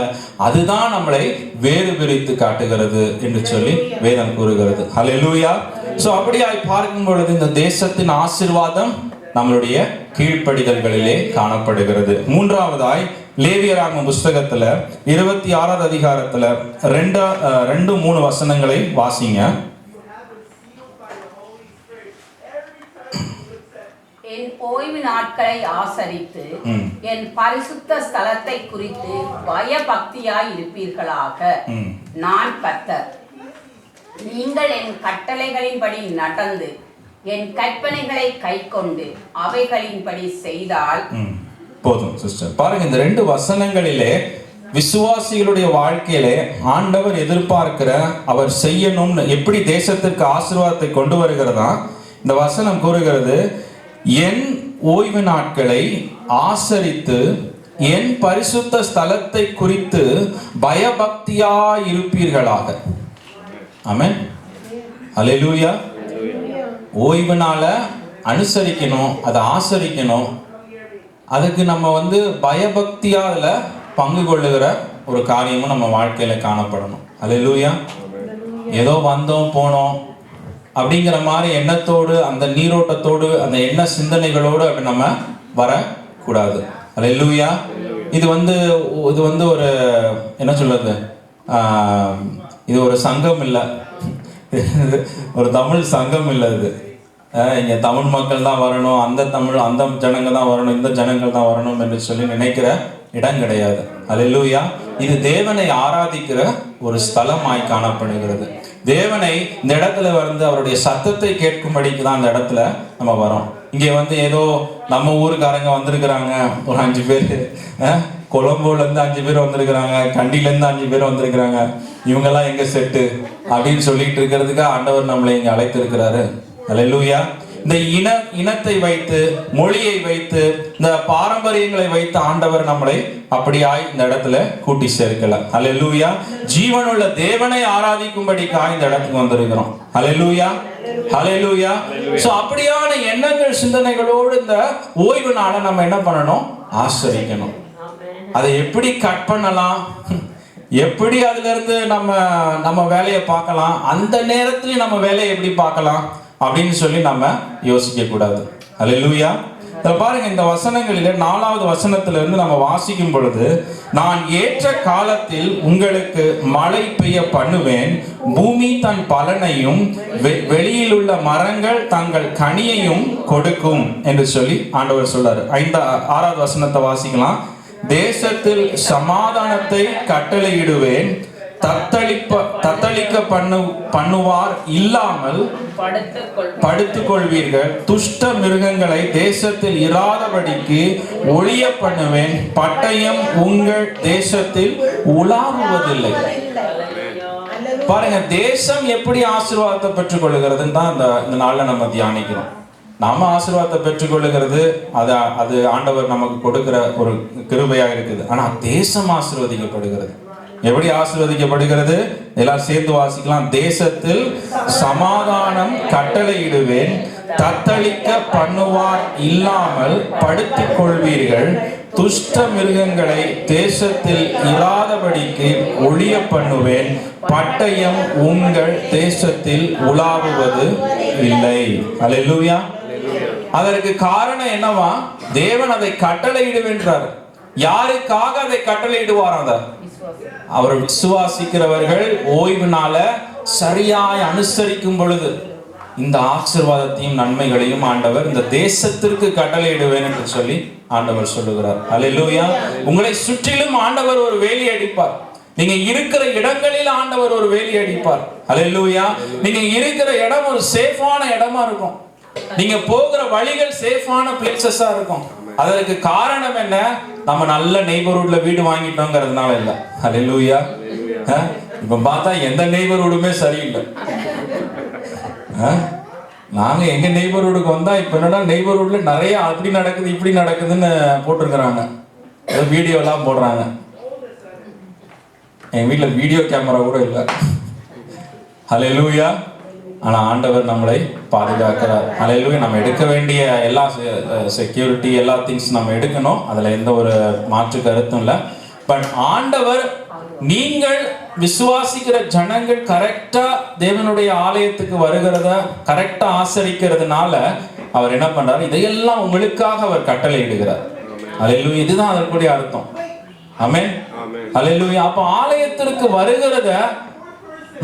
அதுதான் நம்மளை வேறு பிரித்து காட்டுகிறது என்று சொல்லி வேதம் கூறுகிறது. ஹல்லேலூயா. சோ அப்படியாய் பார்க்கும் பொழுது இந்த தேசத்தின் ஆசீர்வாதம் நம்மளுடைய கீழ்ப்படிதல்களிலே காணப்படுகிறது. மூன்றாவதாய் லேவியராகமம் புஸ்தகத்துல 26வது அதிகாரத்துல 2-3 வசனங்களை வாசிங்க. என் ஓய்வு நாட்களை ஆசரித்து என் பரிசுத்த ஸ்தலத்தை குறித்து பயபக்தியாய் இருப்பீர்களாக. நான் கர்த்தர். நீங்கள் என் கட்டளைகளின்படி நடந்து என் கற்பனைகளை கைக்கொண்டு அவைகளின்படி செய்தால் போதும். சிஸ்டர் பாருங்க, இந்த 2 வசனங்களிலே விசுவாசிகளுடைய வாழ்க்கையிலே ஆண்டவர் எதிர்பார்க்கிற, அவர் செய்யணும்னு எப்படி தேசத்திற்கு ஆசீர்வாதத்தை கொண்டு வருகிறதா இந்த வசனம் கூறுகிறது. என் ஓய்வு நாட்களை ஆசரித்து என் பரிசுத்த ஸ்தலத்தை குறித்து பயபக்தியாய் இருப்பீர்களாக. ஆமென். ஹல்லேலூயா. ஓய்வு நாளை அனுசரிக்கணும், அதை ஆசரிக்கணும். அதுக்கு நம்ம வந்து பயபக்தியா அதுல பங்கு கொள்ளுகிற ஒரு காரியமும் நம்ம வாழ்க்கையில காணப்படணும். ஹல்லேலூயா. ஏதோ வந்தோம் போனோம் அப்படிங்கிற மாதிரி எண்ணத்தோடு, அந்த நீரோட்டத்தோடு, அந்த எண்ண சிந்தனைகளோடு அப்படி நம்ம வரக்கூடாது. ஹல்லேலூயா. இது வந்து ஒரு என்ன சொல்றது, இது ஒரு சங்கம் இல்லை, ஒரு தமிழ் சங்கம் இல்லை. இது இங்கே தமிழ் மக்கள் தான் வரணும், அந்த ஜனங்க தான் வரணும், இந்த ஜனங்கள் தான் வரணும் என்று சொல்லி நினைக்கிற இடம் கிடையாது. ஹல்லேலூயா. இது தேவனை ஆராதிக்கிற ஒரு ஸ்தலமாய் காணப்படுகிறது. தேவனை இந்த இடத்துல வந்து அவருடைய சத்தத்தை கேட்கும்படிக்கு தான் அந்த இடத்துல நம்ம வரோம். இங்கே வந்து ஏதோ நம்ம ஊருக்காரங்க வந்திருக்கிறாங்க, ஒரு 5 பேர், கொழம்புலேருந்து 5 பேர் வந்திருக்கிறாங்க, கண்டிலேருந்து 5 பேர் வந்திருக்கிறாங்க, இவங்கெல்லாம் எங்க செட்டு அப்படின்னு சொல்லிட்டு இருக்கிறதுக்கு ஆண்டவர் நம்மளை இங்கே அழைத்திருக்கிறாரு. ஹல்லேலூயா. இந்த இனத்தை வைத்து, மொழியை வைத்து, இந்த பாரம்பரியங்களை வைத்து ஆண்டவர் நம்மளை அப்படியாய் இந்த இடத்துல கூட்டி சேர்க்கல. ஹல்லேலூயா. ஜீவனுள்ள தேவனை ஆராதிக்கும்படிக்காய் இந்த இடத்துக்கு வந்திருக்கிறோம். ஹல்லேலூயா. ஹல்லேலூயா. சோ அப்படியான எண்ணங்கள் சிந்தனைகளோடு இந்த ஓய்வு நாளை நம்ம என்ன பண்ணணும்? ஆசரிக்கணும். அதை எப்படி கட் பண்ணலாம், எப்படி அதுல இருந்து நம்ம வேலையை பார்க்கலாம், அந்த நேரத்திலேயும் நம்ம வேலையை எப்படி பார்க்கலாம் அப்படின்னு சொல்லி நம்ம யோசிக்க கூடாது. ஹல்லேலூயா. பாருங்க, இந்த வசனங்களிலே 4வது வசனத்திலிருந்து நம்ம வாசிக்கும் பொழுது, நான் ஏற்ற காலத்தில் உங்களுக்கு மழை பெய்ய பண்ணுவேன், பூமி தன் பலனையும் வெளியில் உள்ள மரங்கள் தங்கள் கனியையும் கொடுக்கும் என்று சொல்லி ஆண்டவர் சொல்றாரு. 6வது வசனத்தை வாசிக்கலாம். தேசத்தில் சமாதானத்தை கட்டளையிடுவேன், தத்தளிக்க பண்ணுவார் இல்லாமல் படுத்துக் கொள்வீர்கள், துஷ்ட மிருகங்களை தேசத்தில் இராதபடிக்கு ஒழிய பண்ணுவேன், பட்டயம் உங்கள் தேசத்தில் உலாவுவதில்லை. பாருங்க, தேசம் எப்படி ஆசீர்வாதத்தை பெற்றுக் கொள்ளுகிறதுன்னு தான் இந்த நாள்ல நம்ம தியானிக்கிறோம். நாம ஆசீர்வாதத்தை பெற்றுக்கொள்ளுகிறது அது ஆண்டவர் நமக்கு கொடுக்கிற ஒரு கிருபையா இருக்குது. ஆனா தேசம் ஆசீர்வதிக்கப்படுகிறது. எப்படி ஆசீர்வதிக்கப்படுகிறது? எல்லாரும் சேர்ந்து வாசிக்கலாம். தேசத்தில் சமாதானம் கட்டளையிடுவேன், தத்தளிக்க பண்ணுவார் இல்லாமல் படுத்துக் கொள்வீர்கள், துஷ்ட மிருகங்களை தேசத்தில் இராதபடிக்கு ஒழிய பண்ணுவேன், பட்டயம் உங்கள் தேசத்தில் உலாவுவது இல்லை. அல்லேலூயா. அதற்கு காரணம் என்னவா? தேவன் அதை கட்டளையிடுவேன்றார். யாருக்காக அதை கட்டளையிடுவார்? அவர் விசுவாசிக்கிறவர்கள் ஓய்வு நாள சரியாய் அனுசரிக்கும் பொழுது இந்த ஆசீர்வாதத்தையும் நன்மைகளையும் ஆண்டவர் இந்த தேசத்திற்கு கட்டளையிடுவேன் என்று சொல்லி ஆண்டவர் சொல்லுகிறார். அல்லேலூயா. உங்களை சுற்றிலும் ஆண்டவர் ஒரு வேலி அடிப்பார். நீங்க இருக்கிற இடங்களில் ஆண்டவர் ஒரு வேலி அடிப்பார். அல்லேலூயா. நீங்க இருக்கிற இடம் ஒரு சேஃபான இடமா இருக்கும். நீங்க போகிற வழிகள் சேஃபான பிளேசஸா இருக்கும். அதற்கு காரணம் என்ன? நம்ம நல்ல நெய்பர்ஹுட்ல வீடு வாங்கிட்டோங்கிறதுனால இல்ல. அல்லேலூயா. இப்ப பார்த்தா எந்த நெய்பர்ஹுடுமே சரியில்லை. நாங்க எங்க நெய்பர்ஹுடுக்கு வந்தா இப்ப என்னன்னா நெய்பர்ஹுட்ல நிறைய அப்படி நடக்குது இப்படி நடக்குதுன்னு போட்டிருக்கிறாங்க, வீடியோ எல்லாம் போடுறாங்க. எங்க வீட்டுல வீடியோ கேமரா கூட இல்லை. அல்லேலூயா. ஆனா ஆண்டவர் நம்மளை பாதுகாக்கிறார். அல்லேலூயா. நம்ம எடுக்க வேண்டிய எல்லா செக்யூரிட்டி எல்லா திங்ஸ் நம்ம எடுக்கணும், அதுல எந்த ஒரு மாற்று கருத்தும் இல்லை. பட் ஆண்டவர் நீங்கள் விசுவாசிக்கிற ஜனங்கள் கரெக்டா தேவனுடைய ஆலயத்துக்கு வருகிறத கரெக்டா ஆசரிக்கிறதுனால அவர் என்ன பண்றாரு? இதையெல்லாம் உங்களுக்காக அவர் கட்டளையிடுகிறார். அல்லேலூயா. இதுதான் அதற்குரிய அர்த்தம். ஆமென். அல்லேலூயா. அப்ப ஆலயத்திற்கு வருகிறத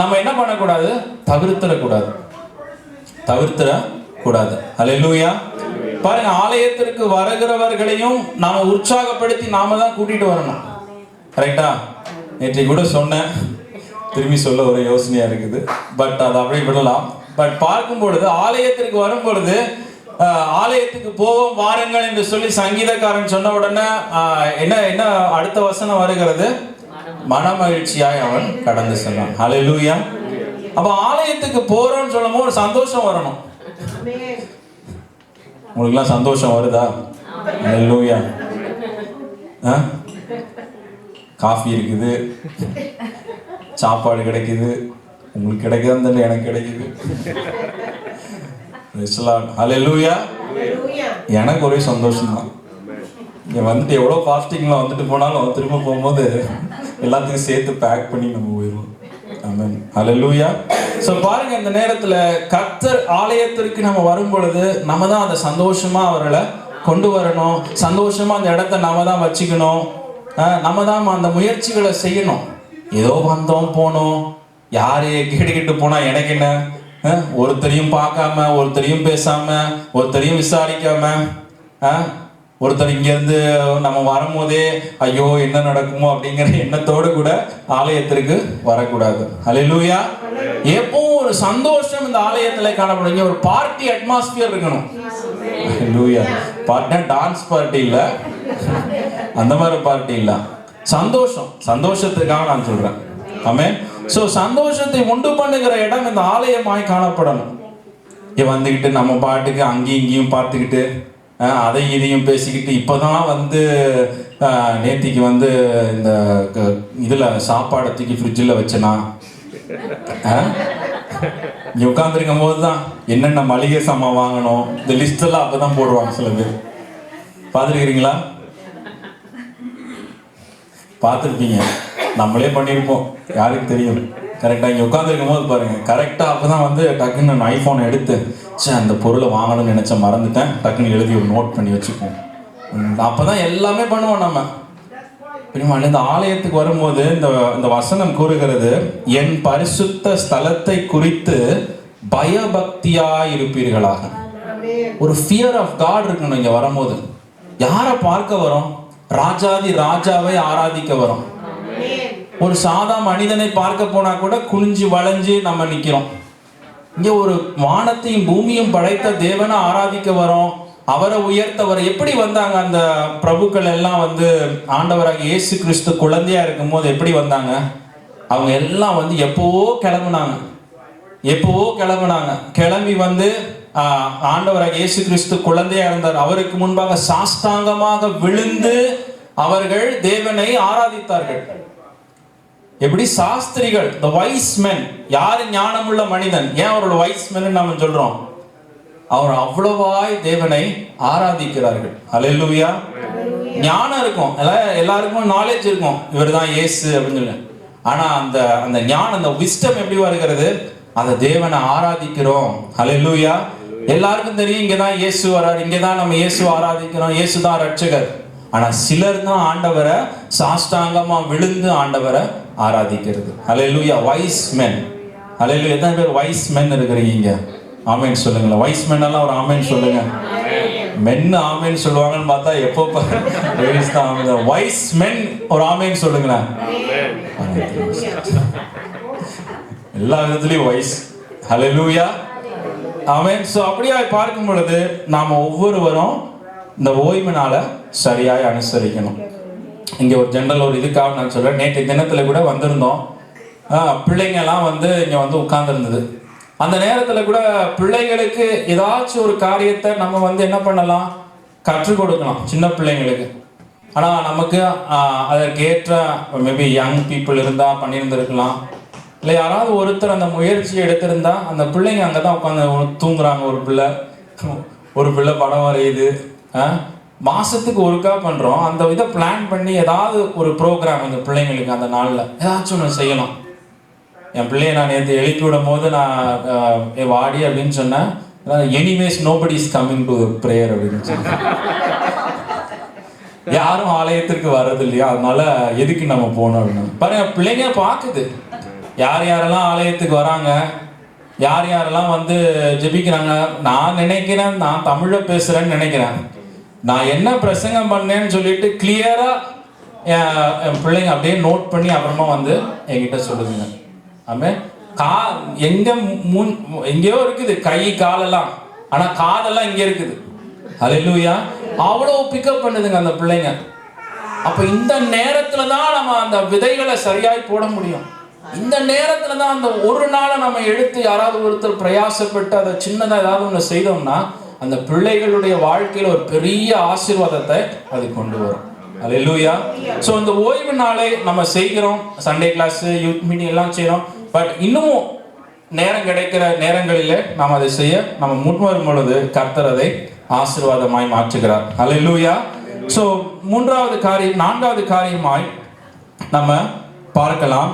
நம்ம என்ன பண்ணக்கூடாது? தவிர்த்திடக்கூடாது. அல்லேலூயா. பாருங்க, ஆலயத்திற்கு வருகிறவர்களையும் நாம உற்சாகப்படுத்தி நாம தான் கூட்டிட்டு வரணும். கரெக்டா? நேற்று கூட சொன்னேன், திரும்பி சொல்ல ஒரு யோசனையா இருக்குது. பட் அதை அப்படியே விடலாம். பட் பார்க்கும் பொழுது ஆலயத்திற்கு வரும் பொழுது ஆலயத்துக்கு போவோம் வாருங்கள் என்று சொல்லி சங்கீதக்காரன் சொன்ன உடனே என்ன அடுத்த வசனம் வருகிறது? மனமகிழ்ச்சியாய் அவன் கடந்து சென்றான். அல்லேலூயா. அப்ப ஆலயத்துக்கு போறோம்னு சொல்லும் ஒரு சந்தோஷம் வரணும். உங்களுக்கு எல்லாம் சந்தோஷம் வருதா? அல்லேலூயா. காஃபி இருக்குது, சாப்பாடு கிடைக்குது, உங்களுக்கு கிடைக்குதுன்னு எனக்கு கிடைக்குது. அல்லேலூயா. எனக்கு ஒரே சந்தோஷம் தான். இங்க வந்துட்டு எவ்வளவு ஃபாஸ்டிங்ல வந்துட்டு போனாலும் திரும்ப போகும்போது எல்லாத்தையும் சேர்த்து பேக் பண்ணி நம்ம போயிடுவோம். ஆமென். அல்லேலூயா. சோ பாருங்க, இந்த நேரத்துல கர்த்தர் ஆலயத்திற்கு நம்ம வரும் பொழுது நம்ம தான் அதை சந்தோஷமா அவர்களை கொண்டு வரணும். சந்தோஷமா அந்த இடத்த நம்ம தான் வச்சுக்கணும். நம்ம தான் அந்த முயற்சிகளை செய்யணும். ஏதோ வந்தோம் போனோம், யாரு கேட்டுக்கிட்டு போனா எனக்கு என்ன, ஒருத்தரையும் பார்க்காம, ஒருத்தரையும் பேசாம, ஒருத்தரையும் விசாரிக்காம, ஒருத்தர் இங்க இருந்து நம்ம வரும்போதே ஐயோ என்ன நடக்குமோ அப்படிங்கிற எண்ணத்தோடு கூட ஆலயத்திற்கு வரக்கூடாது. அல்லேலூயா. எப்பவும் ஒரு சந்தோஷம் இந்த ஆலயத்துல காணப்படுங்க. ஒரு பார்ட்டி அட்மாஸ்பியர் இருக்கணும். அல்லேலூயா. பார்ட்டினா டான்ஸ் பார்ட்டி இல்ல, அந்த மாதிரி பார்ட்டி இல்ல. சந்தோஷத்துக்காக நான் சொல்றேன். ஆமென். சோ சந்தோஷத்தை உண்டு பண்ணுகிற இடம் இந்த ஆலயமாய் காணப்படணும். வந்துகிட்டு நம்ம பாட்டுக்கு அங்கேயும் இங்கேயும் பார்த்துக்கிட்டு அதை இதையும் பேசிக்கிட்டு இப்போதான் நேத்திக்கு இந்த இதுல சாப்பாடை தூக்கி ஃப்ரிட்ஜில் வச்சனா இங்க உட்காந்துருக்கும் போது தான் என்னென்ன மளிகை சாமான் வாங்கணும் இந்த லிஸ்ட் எல்லாம் அப்பதான் போடுவாங்க. சில பேர் பார்த்துருக்கிறீங்களா? பார்த்துருப்பீங்க. நம்மளே பண்ணியிருப்போம், யாருக்கு தெரியும். கரெக்டாக இங்கே உட்காந்துருக்கும் போது பாருங்க, கரெக்டாக அப்போ தான் வந்து டக்குன்னு நான் ஐஃபோனை எடுத்து அந்த பொருளை வாங்கணும்னு நினச்சேன், மறந்துட்டேன், டக்குன்னு எழுதி ஒரு நோட் பண்ணி வச்சுப்போம். அப்போ தான் எல்லாமே பண்ணுவோம் நம்ம. பிரிமாள் இந்த ஆலயத்துக்கு வரும்போது இந்த வசனம் கூறுகிறது, என் பரிசுத்த ஸ்தலத்தை குறித்து பயபக்தியாய் இருப்பீர்களாக. ஒரு ஃபியர் ஆஃப் காட் இருக்கணும் இங்கே வரும்போது. யாரை பார்க்க வரோம்? ராஜாதி ராஜாவை ஆராதிக்க வரோம். ஒரு சாதா மனிதனை பார்க்க போனா கூட குனிஞ்சு வளைஞ்சு நம்ம நிக்கிறோம். இங்க ஒரு வானத்தையும் பூமியும் படைத்த தேவனை ஆராதிக்க வரோம், அவரை உயர்த்தவர். எப்படி வந்தாங்க அந்த பிரபுக்கள் எல்லாம் வந்து ஆண்டவராக இயேசு கிறிஸ்து குழந்தையா இருக்கும் போது எப்படி வந்தாங்க? அவங்க எல்லாம் வந்து எப்பவோ கிளம்புனாங்க. கிளம்பி வந்து ஆண்டவராக இயேசு கிறிஸ்து குழந்தையா இருந்தார், அவருக்கு முன்பாக சாஷ்டாங்கமாக விழுந்து அவர்கள் தேவனை ஆராதித்தார்கள். எப்படி? சாஸ்திரிகள், the wise men. யாரு ஞானமுள்ள மனிதன்? ஏன் அவரோட வைஸ் மென் நாம சொல்றோம்? அவர் அவ்வளவாய் தேவனை ஆராதிக்கிறார்கள். அல்லேலூயா. ஞானம் இருக்கும், எல்லாருக்கும் நாலேஜ் இருக்கும், இவர் தான் இயேசு அப்படின்னு சொல்லி. ஆனா அந்த ஞானம், அந்த விஸ்டம் எப்படி வருகிறது? அந்த தேவனை ஆராதிக்கிறோம். அல்லேலூயா. எல்லாருக்கும் தெரியும் இங்கதான் இயேசு வர்றார், இங்கதான் நம்ம இயேசு ஆராதிக்கிறோம், இயேசு தான் ரட்சகர். ஆனா சிலர் தான் ஆண்டவரை சாஷ்டாங்கமா விழுந்து ஆண்டவரை ஆராதிக்கிறது. அல்லேலூயா. வைஸ் மென். அல்லேலூயா. எத்தனை பேர் வைஸ் மென் இருக்கிறீங்க? ஆமேன் சொல்லுங்களேன். வைஸ் மென் எல்லாம் ஒரு ஆமேன் சொல்லுங்க. மென் ஆமேன் சொல்லுவாங்கன்னு பார்த்தா எப்போ வைஸ் மென் ஒரு ஆமேன் சொல்லுங்களேன். எல்லா விதத்துலயும் வைஸ். அல்லேலூயா. ஆமென். சோ அப்படியே பார்க்கும் பொழுது நாம ஒவ்வொருவரும் இந்த ஓய்வு நாளை சரியாய் அனுசரிக்கணும். இங்க ஒரு ஜெனரல் ஒரு இதுக்காக நான் சொல்றேன். நேற்று தினத்துல கூட வந்திருந்தோம், பிள்ளைங்க எல்லாம் வந்து இங்க வந்து உட்கார்ந்துருந்தது. அந்த நேரத்துல கூட பிள்ளைகளுக்கு ஏதாச்சும் ஒரு காரியத்தை நம்ம வந்து என்ன பண்ணலாம், கற்றுக் கொடுக்கலாம் சின்ன பிள்ளைங்களுக்கு. ஆனா நமக்கு அதற்கேற்ற மேபி யங் பீப்புள் இருந்தா பண்ணியிருந்திருக்கலாம், இல்லை யாராவது ஒருத்தர் அந்த முயற்சியை எடுத்திருந்தா அந்த பிள்ளைங்க அங்கதான் உட்காந்து தூங்குறாங்க. ஒரு பிள்ளை படம் வரையுது. மாசத்துக்கு ஒருக்கா பண்றோம். அந்த இதை பிளான் பண்ணி ஏதாவது ஒரு ப்ரோக்ராம் இந்த பிள்ளைங்களுக்கு அந்த நாள்ல ஏதாச்சும் ஒன்று செய்யலாம். என் பிள்ளைய நான் நேற்று எழுப்பி விடும் போது நான் வாடி அப்படின்னு சொன்னேன். Anyways nobody is coming to prayer அப்படின்னு சொன்னேன். யாரும் ஆலயத்திற்கு வர்றது இல்லையா, அதனால எதுக்கு நம்ம போகணும் அப்படின்னு பாருங்க. பிள்ளைங்க பாக்குது யார் யாரெல்லாம் ஆலயத்துக்கு வராங்க, யார் யாரெல்லாம் வந்து ஜெபிக்கிறாங்க. நான் நினைக்கிறேன், நான் தமிழை பேசுறேன்னு நினைக்கிறேன், நான் என்ன பிரசங்கம் பண்ணேன்னு சொல்லிட்டு கிளியரா என் பிள்ளைங்க அப்படியே நோட் பண்ணி அப்புறமா வந்து என்கிட்ட சொல்லுதுங்க. ஆமே. எங்கேயோ இருக்குது கை காலெல்லாம், ஆனா காதெல்லாம் இங்க இருக்குது. அல்லேலூயா. அவ்வளவு பிக்கப் பண்ணுதுங்க அந்த பிள்ளைங்க. அப்ப இந்த நேரத்துல தான் நம்ம அந்த விதைகளை சரியாய் போட முடியும். இந்த நேரத்துல தான் அந்த ஒரு நாளை நம்ம எடுத்து யாராவது ஒருத்தர் பிரயாசப்பட்டு அதை சின்னதா ஏதாவது ஒன்று செய்தோம்னா அந்த பிள்ளைகளுடைய வாழ்க்கையில ஒரு பெரிய ஆசீர்வாதத்தை அது கொண்டு வரும். அல்லேலூயா. சோ இந்த ஓய்வு நாளை நம்ம செய்கிறோம், சண்டே கிளாஸ், யூத் மீட்டிங் எல்லாம் செய்யறோம். பட் இன்னமும் நேரம் கிடைக்கிற நேரங்களில நாம் அதை செய்ய நம்ம முன்வரும் பொழுது கர்த்தர் அதை ஆசீர்வாதமாய் மாற்றுகிறார். அல்லேலூயா. சோ நான்காவது காரியமாய் நம்ம பார்க்கலாம்.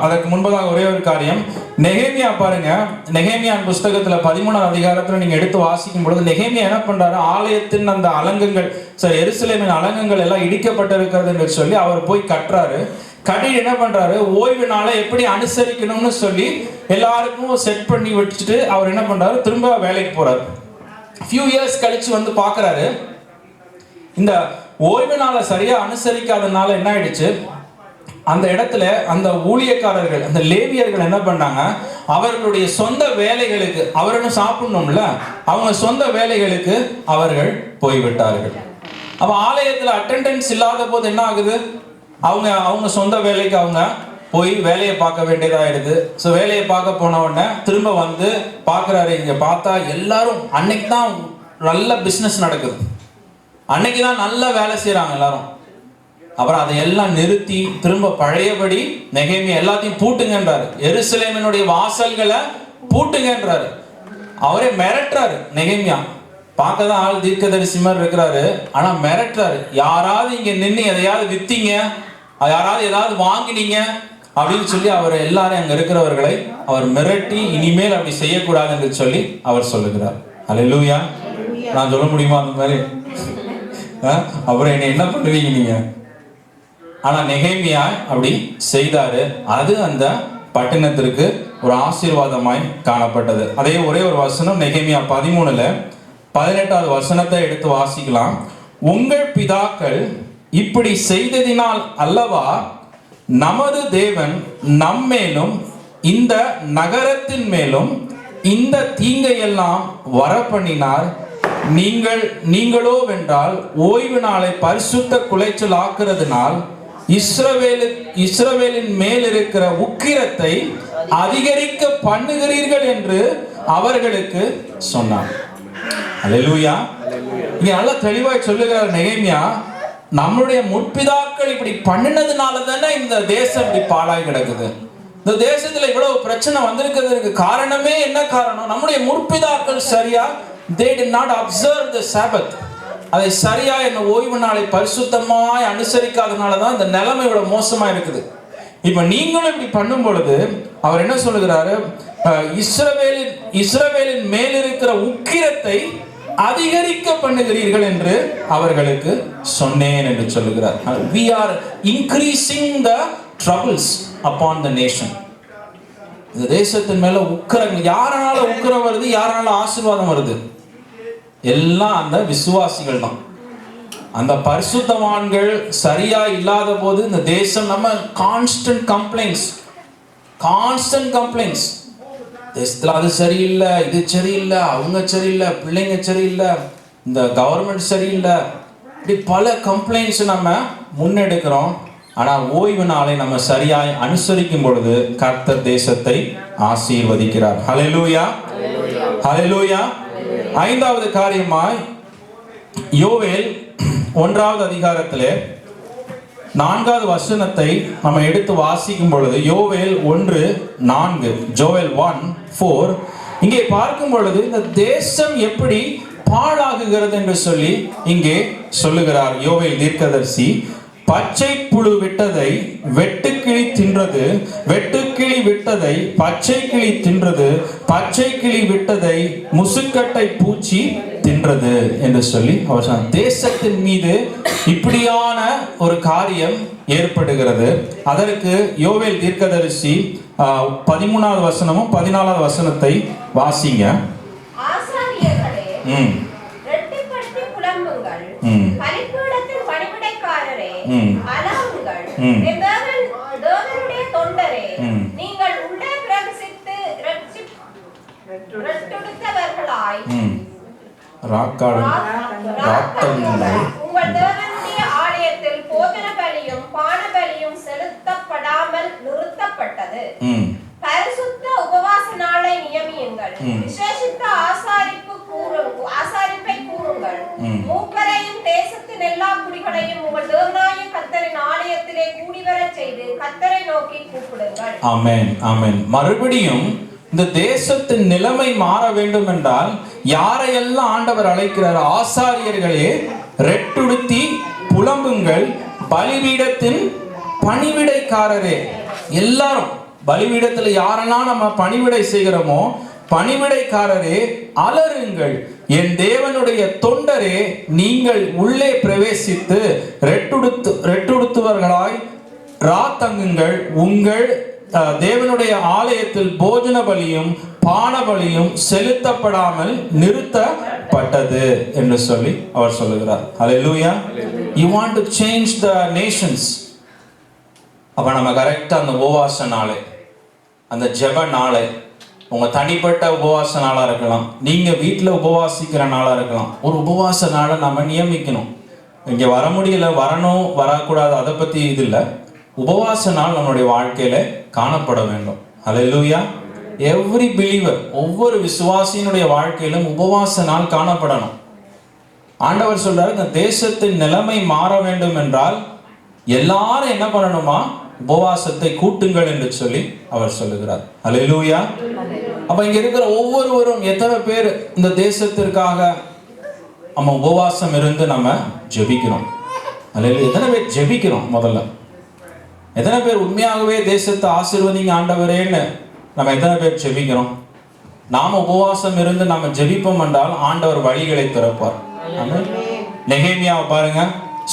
அதற்கு முன்பதாக ஒரே ஒரு காரியம், நெகேமியா பாருங்க. நெகேமியான் புஸ்தகத்துல 13ஆம் அதிகாரத்துல நீங்க எடுத்து வாசிக்கும் பொழுது நெகேமியா என்ன பண்றாரு, ஆலயத்தின் அந்த அலங்கங்கள், எருசலேமின் அலங்கங்கள் எல்லாம் இடிக்கப்பட்டிருக்கிறது என்று சொல்லி அவர் போய் கட்டுறாரு. கட்டி என்ன பண்றாரு, ஓய்வு நாளை எப்படி அனுசரிக்கணும்னு சொல்லி எல்லாருக்கும் செட் பண்ணி வச்சுட்டு அவர் என்ன பண்றாரு, திரும்ப வேலைக்கு போறாரு. ஃபியூ இயர்ஸ் கழிச்சு வந்து பாக்குறாரு, இந்த ஓய்வு நாளை சரியா அனுசரிக்காதனால என்ன ஆயிடுச்சு, அந்த இடத்துல அந்த ஊழியக்காரர்கள், அந்த லேவியர்கள் என்ன பண்ணாங்க, அவர்களுடைய சொந்த வேலைகளுக்கு, அவர்களும் சாப்பிடணும்ல, அவங்க சொந்த வேலைகளுக்கு அவர்கள் போய்விட்டார்கள். அப்ப ஆலயத்துல அட்டெண்டன்ஸ் இல்லாத போது என்ன ஆகுது, அவங்க சொந்த வேலைக்கு அவங்க போய் வேலையை பார்க்க வேண்டியதாயிடுது. ஸோ வேலையை பார்க்க போன உடனே திரும்ப வந்து பார்க்குறாரு. இங்கே பார்த்தா எல்லாரும் அன்னைக்கு தான் நல்ல பிஸ்னஸ் நடக்குது, அன்னைக்கு தான் நல்ல வேலை செய்கிறாங்க எல்லாரும். அப்புறம் அதையெல்லாம் நிறுத்தி திரும்ப பழையபடி நெகேமியா எல்லாத்தையும் பூட்டுங்கன்றாரு. எருசலேமினுடைய வாசல்களை பூட்டுங்கன்றாரு. அவரே மிரட்டுறாரு. நெகேமியா பார்க்கதான் ஆள் தீர்க்கதரிசி மாதிரி இருக்கிறாரு, ஆனா மிரட்டுறாரு. யாராவது இங்க நின்று எதையாவது வித்தீங்க, யாராவது ஏதாவது வாங்கினீங்க அப்படின்னு சொல்லி அவர் எல்லாரும் அங்க இருக்கிறவர்களை அவர் மிரட்டி இனிமேல் அப்படி செய்யக்கூடாது என்று சொல்லி அவர் சொல்லுகிறார். அல்லேலூயா. நான் சொல்ல முடியுமா அந்த மாதிரி? அப்புறம் என்ன பண்ணுவீங்க நீங்க? ஆனா நெகேமியா அப்படி செய்தாரு. அது அந்த பட்டணத்திற்கு ஒரு ஆசீர்வாதமாய் காணப்பட்டது. அதே ஒரே ஒரு வசனம் நெகேமியா 13:18 வசனத்தை எடுத்து வாசிக்கலாம். உங்கள் பிதாக்கள் இப்படி செய்ததினால் அல்லவா நமது தேவன் நம்மேலும் இந்த நகரத்தின் மேலும் இந்த தீங்கையெல்லாம் வரப்பண்ணினார். நீங்களோ வென்றால் ஓய்வு நாளை பரிசுத்த குலைச்சல் ஆக்குறதுனால் இஸ்ரவேலின் மேல் இருக்கிற உக்கிரத்தை அதிகரிக்க பண்ணுகிறீர்கள் என்று அவர்களுக்கு சொன்னார். அல்லேலூயா. இங்க நல்லா தெளிவாய் சொல்லுகிறார் நெகேமியா, நம்மளுடைய முற்பிதாக்கள் இப்படி பண்ணினதுனால தானே இந்த தேசம் இப்படி பாழாய் கிடக்குது. இந்த தேசத்துல இவ்வளவு பிரச்சனை வந்திருக்கிறதுக்கு காரணமே என்ன காரணம்? நம்முடைய முற்பிதாக்கள் சரியா they did not observe the Sabbath. அதை சரியா என்ன ஓய்வு நாளை பரிசுத்தமாய் அனுசரிக்காதனால தான் இந்த நிலைமை இவ்வளவு மோசமா இருக்குது. இப்ப நீங்களும் இப்படி பண்ணும் பொழுது அவர் என்ன சொல்லுகிறாரு? இஸ்ரவேலின் மேல் இருக்கிற உக்கிரத்தை அதிகரிக்க பண்ணுகிறீர்கள் என்று அவர்களுக்கு சொன்னேன் என்று சொல்லுகிறார். We are increasing the troubles upon the nation. இந்த தேசத்தின் மேல உக்கிரங்கள், யாரால உக்கிரம் வருது, யாரால ஆசீர்வாதம் வருது? எல்லாம் அந்த விசுவாசிகள் தான். அந்த பரிசுத்தவான்கள் சரியா இல்லாத போது இந்த தேசம் நம்ம கான்ஸ்டன்ட் கம்ப்ளைண்ட்ஸ். தேசத்துல அது சரியில்லை, இது சரியில்லை, அவங்க சரியில்லை, பிள்ளைங்க சரியில்லை, இந்த கவர்மெண்ட் சரியில்லை, இப்படி பல கம்ப்ளைண்ட்ஸ் நம்ம முன்னெடுக்கிறோம். ஆனா ஓய்வு நாளை நம்ம சரியாய் அனுசரிக்கும் பொழுது கர்த்தர் தேசத்தை ஆசீர்வதிக்கிறார். ஹல்லேலூயா, ஹல்லேலூயா. ஐந்தாவது காரியமாய் யோவேல் 1வது அதிகாரத்திலே 4வது வசனத்தை நம்ம எடுத்து வாசிக்கும் பொழுது யோவேல் 1:4, ஜோவேல் 1:4, இங்கே பார்க்கும் பொழுது இந்த தேசம் எப்படி பாழாகுகிறது என்று சொல்லி இங்கே சொல்லுகிறார் யோவேல் தீர்க்கதரிசி. பச்சை புழு விட்டதை வெட்டுக்கிளி தின்றது, வெட்டுக்கிளி விட்டதை பச்சை கிளி தின்றது, பச்சை கிளி விட்டதை முசுக்கட்டை பூச்சி தின்றது என்று சொல்லி அவர் சொன்னார். தேசத்தின் மீது இப்படியான ஒரு காரியம் ஏற்படுகிறது. அதற்கு யோவேல் தீர்க்கதரிசி 13வது வசனமும் 14வது வசனத்தை வாசிங்க. ஆசாரியர்களே, ரெட்டிப்படுத்தி புலம்புங்கள், பலிபீடத்தின் பணிவிடைக்காரரே அலறுங்கள், தேவனுடைய தொண்டரே, நீங்கள் உள்ளே பிரவேசித்து ரெட்டெடுத்தவர்களாய் உங்கள் தேவனுடைய ஆலயத்தில் போஜன பலியும் பான பலியும் செலுத்தப்படாமல் நிறுத்தப்பட்டது. பரிசுத்த உபவாச நாளை நியமியுங்கள், விசேஷித்த ஆசாரிப்பை கூறுங்கள், மூப்பரையும் தேசத்தின் எல்லா குடிகளையும் உங்கள் தேவனாகிய கர்த்தரின் ஆலயத்திலே கூடிவரச் செய்து கர்த்தரை நோக்கி கூப்பிடுங்கள். ஆமென், ஆமென். மறுபடியும் இந்த தேசத்தின் நிலைமை மாற வேண்டும் என்றால் யாரையெல்லாம் ஆண்டவர் அழைக்கிறார்? ஆசாரியர்களே, ரெட்டுடுத்தி புலம்புங்கள், பலிபீடத்தின் பணிவிடைக்காரரே. எல்லாரும் பலிபீடத்துல யாரெல்லாம் நம்ம பணிவிடை செய்கிறோமோ பணிவிடைக்காரரே அலறுங்கள், என் தேவனுடைய தொண்டரே, நீங்கள் உள்ளே பிரவேசித்து ரெட்டுடுத்துவர்களாய் ராத்தங்குங்கள், உங்கள் தேவனுடைய ஆலயத்தில் போஜன பலியும் பான பலியும் செலுத்தப்படாமல் நிறுத்தப்பட்டது என்று சொல்லி அவர் சொல்லுகிறார். ஹல்லேலூயா. You want to change the nations. அப்ப நம்ம கரெக்டா அந்த உபவாச நாளை, அந்த ஜெப நாளை, உங்க தனிப்பட்ட உபவாச நாளா இருக்கலாம், நீங்க வீட்டுல உபவாசிக்கிற நாளா இருக்கலாம், ஒரு உபவாச நாளை நம்ம நியமிக்கணும். இங்க வர முடியல, வரணும் வரக்கூடாது, அதை பத்தி இது இல்லை. உபவாச நாள் நம்மளுடைய வாழ்க்கையில காணப்பட வேண்டும். ஹல்லேலூயா. எவ்ரி பிலீவர், ஒவ்வொரு விசுவாசியினுடைய வாழ்க்கையிலும் உபவாச நாள் காணப்படணும். ஆண்டவர் சொல்றாரு, இந்த தேசத்தின் நிலைமை மாற வேண்டும் என்றால் எல்லாரும் என்ன பண்ணணுமா? உபவாசத்தை கூட்டுங்கள் என்று சொல்லி அவர் சொல்லுகிறார். ஹல்லேலூயா. அப்ப இங்க இருக்கிற ஒவ்வொருவரும் எத்தனை பேர் இந்த தேசத்திற்காக நம்ம உபவாசம் இருந்து நம்ம ஜெபிக்கிறோம்? ஹல்லேலூயா. எத்தனை பேர் ஜெபிக்கிறோம்? முதல்ல எத்தனை பேர் உண்மையாகவே தேசத்தை ஆசீர்வதிங்க ஆண்டவரேன்னு நம்ம எத்தனை பேர் ஜெபிக்கிறோம்? நாம உபவாசம் இருந்து நாம ஜெபிப்போம் என்றால் ஆண்டவர் வழிகளை திறப்பார். நெகேமியாவை பாருங்க,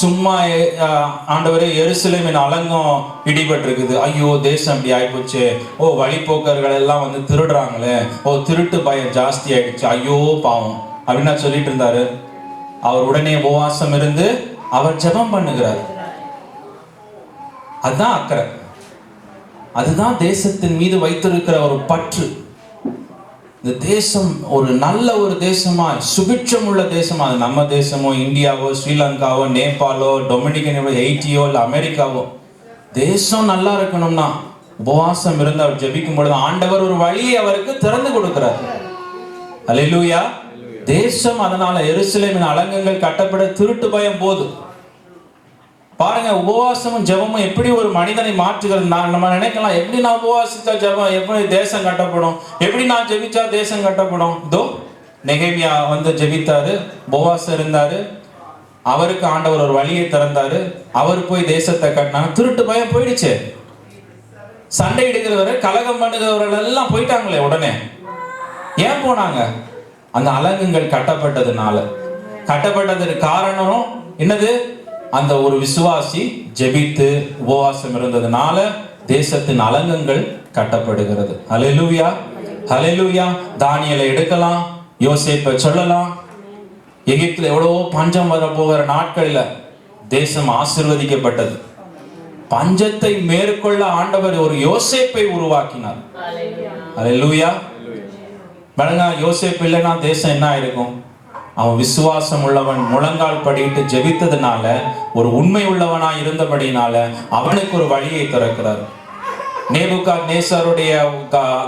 சும்மா ஆண்டவரே எருசலேமின் அலங்கம் இடிபட்டிருக்குது, ஐயோ தேசம் இப்படி ஆயிப்போச்சு, ஓ வழிபோக்கர்கள் எல்லாம் வந்து திருடுறாங்களே, ஓ திருட்டு பயம் ஜாஸ்தி ஆயிடுச்சு, ஐயோ பாவம் அப்படின்னு சொல்லிட்டு இருந்தாரு. அவர் உடனே உபவாசம் இருந்து அவர் ஜெபம் பண்ணுகிறார். அதுதான் அக்கறை, அதுதான் தேசத்தின் மீது வைத்திருக்கிற ஒரு பற்று. இந்த தேசம் ஒரு நல்ல ஒரு தேசமா, சுபிட்சம் உள்ள தேசமா, அது நம்ம தேசமோ இந்தியாவோ ஸ்ரீலங்காவோ நேபாளோ டொமினிகன் ஹெய்ட்டியோ இல்லை அமெரிக்காவோ, தேசம் நல்லா இருக்கணும்னா உபவாசம் இருந்து அவர் ஜெபிக்கும் பொழுது ஆண்டவர் ஒரு வழியை அவருக்கு திறந்து கொடுக்கிறார். அல்லேலூயா. தேசம் அதனால எருசலேமின் அலங்கங்கள் கட்டப்பட திருட்டு பயம் போது. பாருங்க, உபவாசமும் ஜெபமும் எப்படி ஒரு மனிதனை மாற்றுகிறது. நம்ம நினைக்கலாம், எப்படி நான் உபவாசித்தா ஜெபம் எப்படி தேசம் கட்டப்படும், எப்படி நான் ஜெபிச்சா தேசம் கட்டப்படும். இதோ நெகேமியா வந்து ஜெபித்தாரு, உபவாசம் இருந்தாரு, அவருக்கு ஆண்டவர் ஒரு வழியை திறந்தாரு, அவர் போய் தேசத்தை கட்டினாங்க. திருட்டு பயம் போயிடுச்சு. சண்டை இடுகிறவர்கள் கலகம் பண்ணுகிறவர்கள் எல்லாம் போயிட்டாங்களே உடனே. ஏன் போனாங்க? அந்த அலங்குகள் கட்டப்பட்டதுனால. கட்டப்பட்டதுக்கு காரணம் என்னது? அந்த ஒரு விசுவாசி ஜெபித்து உபவாசம் இருந்ததுனால தேசத்தின் அலங்கங்கள் கட்டப்படுகிறது. ஹல்லேலூயா, ஹல்லேலூயா. தானியேலை எடுக்கலாம், யோசேப்பை சொல்லலாம். எகிப்தில் எவ்வளவோ பஞ்சம் வர போகிற நாட்களில் தேசம் ஆசீர்வதிக்கப்பட்டது. பஞ்சத்தை மேற்கொள்ள ஆண்டவர் ஒரு யோசேப்பை உருவாக்கினார். ஹல்லேலூயா. பாருங்க, யோசேப்பு இல்லைன்னா தேசம் என்ன ஆயிருக்கும்? அவன் விசுவாசம் உள்ளவன், முழங்கால் படிட்டு ஜெபித்ததுனால, ஒரு உண்மை உள்ளவனா இருந்தபடினால அவனுக்கு ஒரு வழியை திறக்கிறார். நேபுகாத்நேசருடைய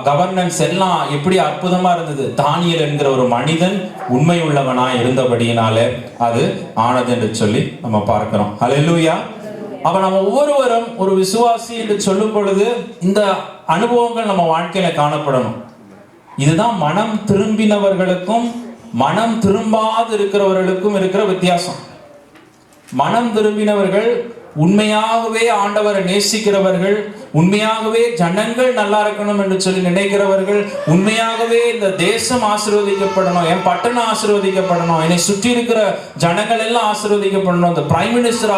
கவர்னன்ஸ் எல்லாம் எப்படி அற்புதமா இருந்தது. தானியேல் என்கிற ஒரு மனிதன் உண்மை உள்ளவனா இருந்தபடியினால அது ஆனது என்று சொல்லி நம்ம பார்க்கிறோம். ஹல்லேலூயா. அப்ப நம்ம ஒவ்வொருவரும் ஒரு விசுவாசி என்று சொல்லும் பொழுது இந்த அனுபவங்கள் நம்ம வாழ்க்கையில காணப்படணும். இதுதான் மனம் திரும்பினவர்களுக்கும் மனம் திரும்பாது இருக்கிறவர்களுக்கும் இருக்கிற வித்தியாசம். மனம் திரும்பினவர்கள் உண்மையாகவே ஆண்டவரை நேசிக்கிறவர்கள், உண்மையாகவே ஜனங்கள் நல்லா இருக்கணும் என்று சொல்லி நினைக்கிறவர்கள், உண்மையாகவே இந்த தேசம் ஆசீர்வதிக்கப்படணும், என் பட்டணம் ஆசீர்வதிக்கப்படணும், என்னை சுற்றி இருக்கிற ஜனங்கள் எல்லாம் ஆசீர்வதிக்கப்படணும், இந்த பிரைம் மினிஸ்டர்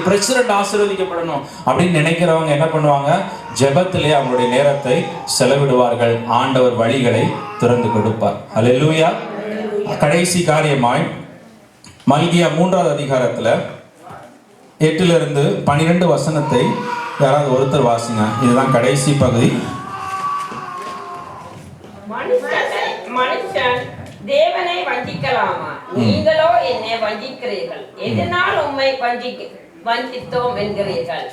பிரசிடென்ட் ஆசீர்வதிக்கப்படணும் அப்படின்னு நினைக்கிறவங்க என்ன பண்ணுவாங்க? ஜெபத்திலே அவங்களுடைய நேரத்தை செலவிடுவார்கள். ஆண்டவர் வழிகளை திறந்து கொடுப்பார். ஹல்லேலூயா. கடைசி காரியமாய் மல்கியா 3வது அதிகாரத்துல 8-12 வசனத்தை யாராவது ஒருத்தர் வாசிங்க. இதுதான் கடைசி பகுதி. மனுஷன் தேவனை வஞ்சிக்கலாமா? நீங்களோ என்னை வஞ்சிக்கிறீர்கள். எதனால் உம்மை வஞ்சித்தோம் என்கிறீர்கள்?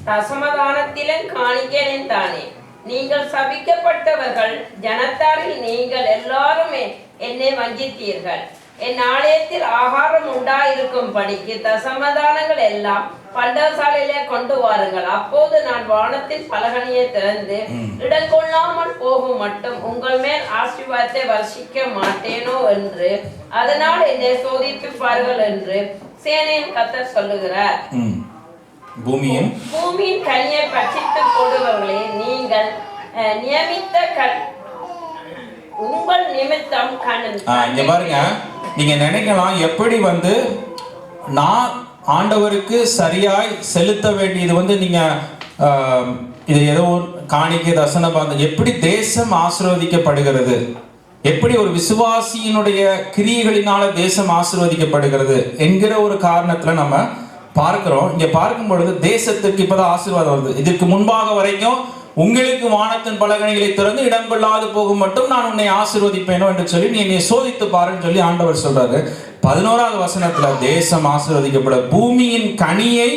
தசமதானத்திலும் காணிக்கையிலும் தானே. நீங்கள் சபிக்கப்பட்டவர்கள், ஜனத்தாரில் நீங்கள் எல்லாருமே என்னை வஞ்சித்தீர்கள். என் ஆலயத்தில் ஆகாரம் உண்டாயிருக்கும் படிக்கு தசமதானங்கள் எல்லாம் பண்டகசாலையிலே கொண்டு வாருங்கள். அப்போது நான் வானத்தின் பலகணியை திறந்து இடங்கொள்ளாமல் போகும் மட்டும் உங்கள் மேல் ஆசீர்வாதத்தை வர்ஷிக்க மாட்டேனோ என்று, அதனால் என்னை சோதித்து பாருங்கள் என்று சேனையின் கர்த்தர் சொல்லுகிறார். பூமியின் கனியை பட்சித்து போடுபவர்களே, நீங்கள் நியமித்த உங்கள் நிமித்தம் இங்க பாருங்க, நீங்க நினைக்கலாம் எப்படி வந்து நான் ஆண்டவருக்கு சரியாய் செலுத்த வேண்டியது நீங்க இது ஏதோ காணிக்கை தசன பாந்தம், எப்படி தேசம் ஆசீர்வதிக்கப்படுகிறது, எப்படி ஒரு விசுவாசியினுடைய கிரியைகளினால தேசம் ஆசீர்வதிக்கப்படுகிறது என்கிற ஒரு காரணத்துல நம்ம பார்க்கிறோம். இங்க பார்க்கும் பொழுது தேசத்துக்கு இப்பதான் ஆசீர்வாதம் வருது. இதற்கு முன்பாக வரைக்கும் உங்களுக்கு வானத்தின் பலகணிகளை திறந்து இடம் கொள்ளாது போகும் மட்டும் நான் உன்னை ஆசீர்வதிப்பேனோ என்று சொல்லி நீ என்னை சோதித்து பாருன்னு சொல்லி ஆண்டவர் சொல்றாரு. 11வது வசனத்துல தேசம் ஆசீர்வதிக்கப்பட பூமியின் கனியை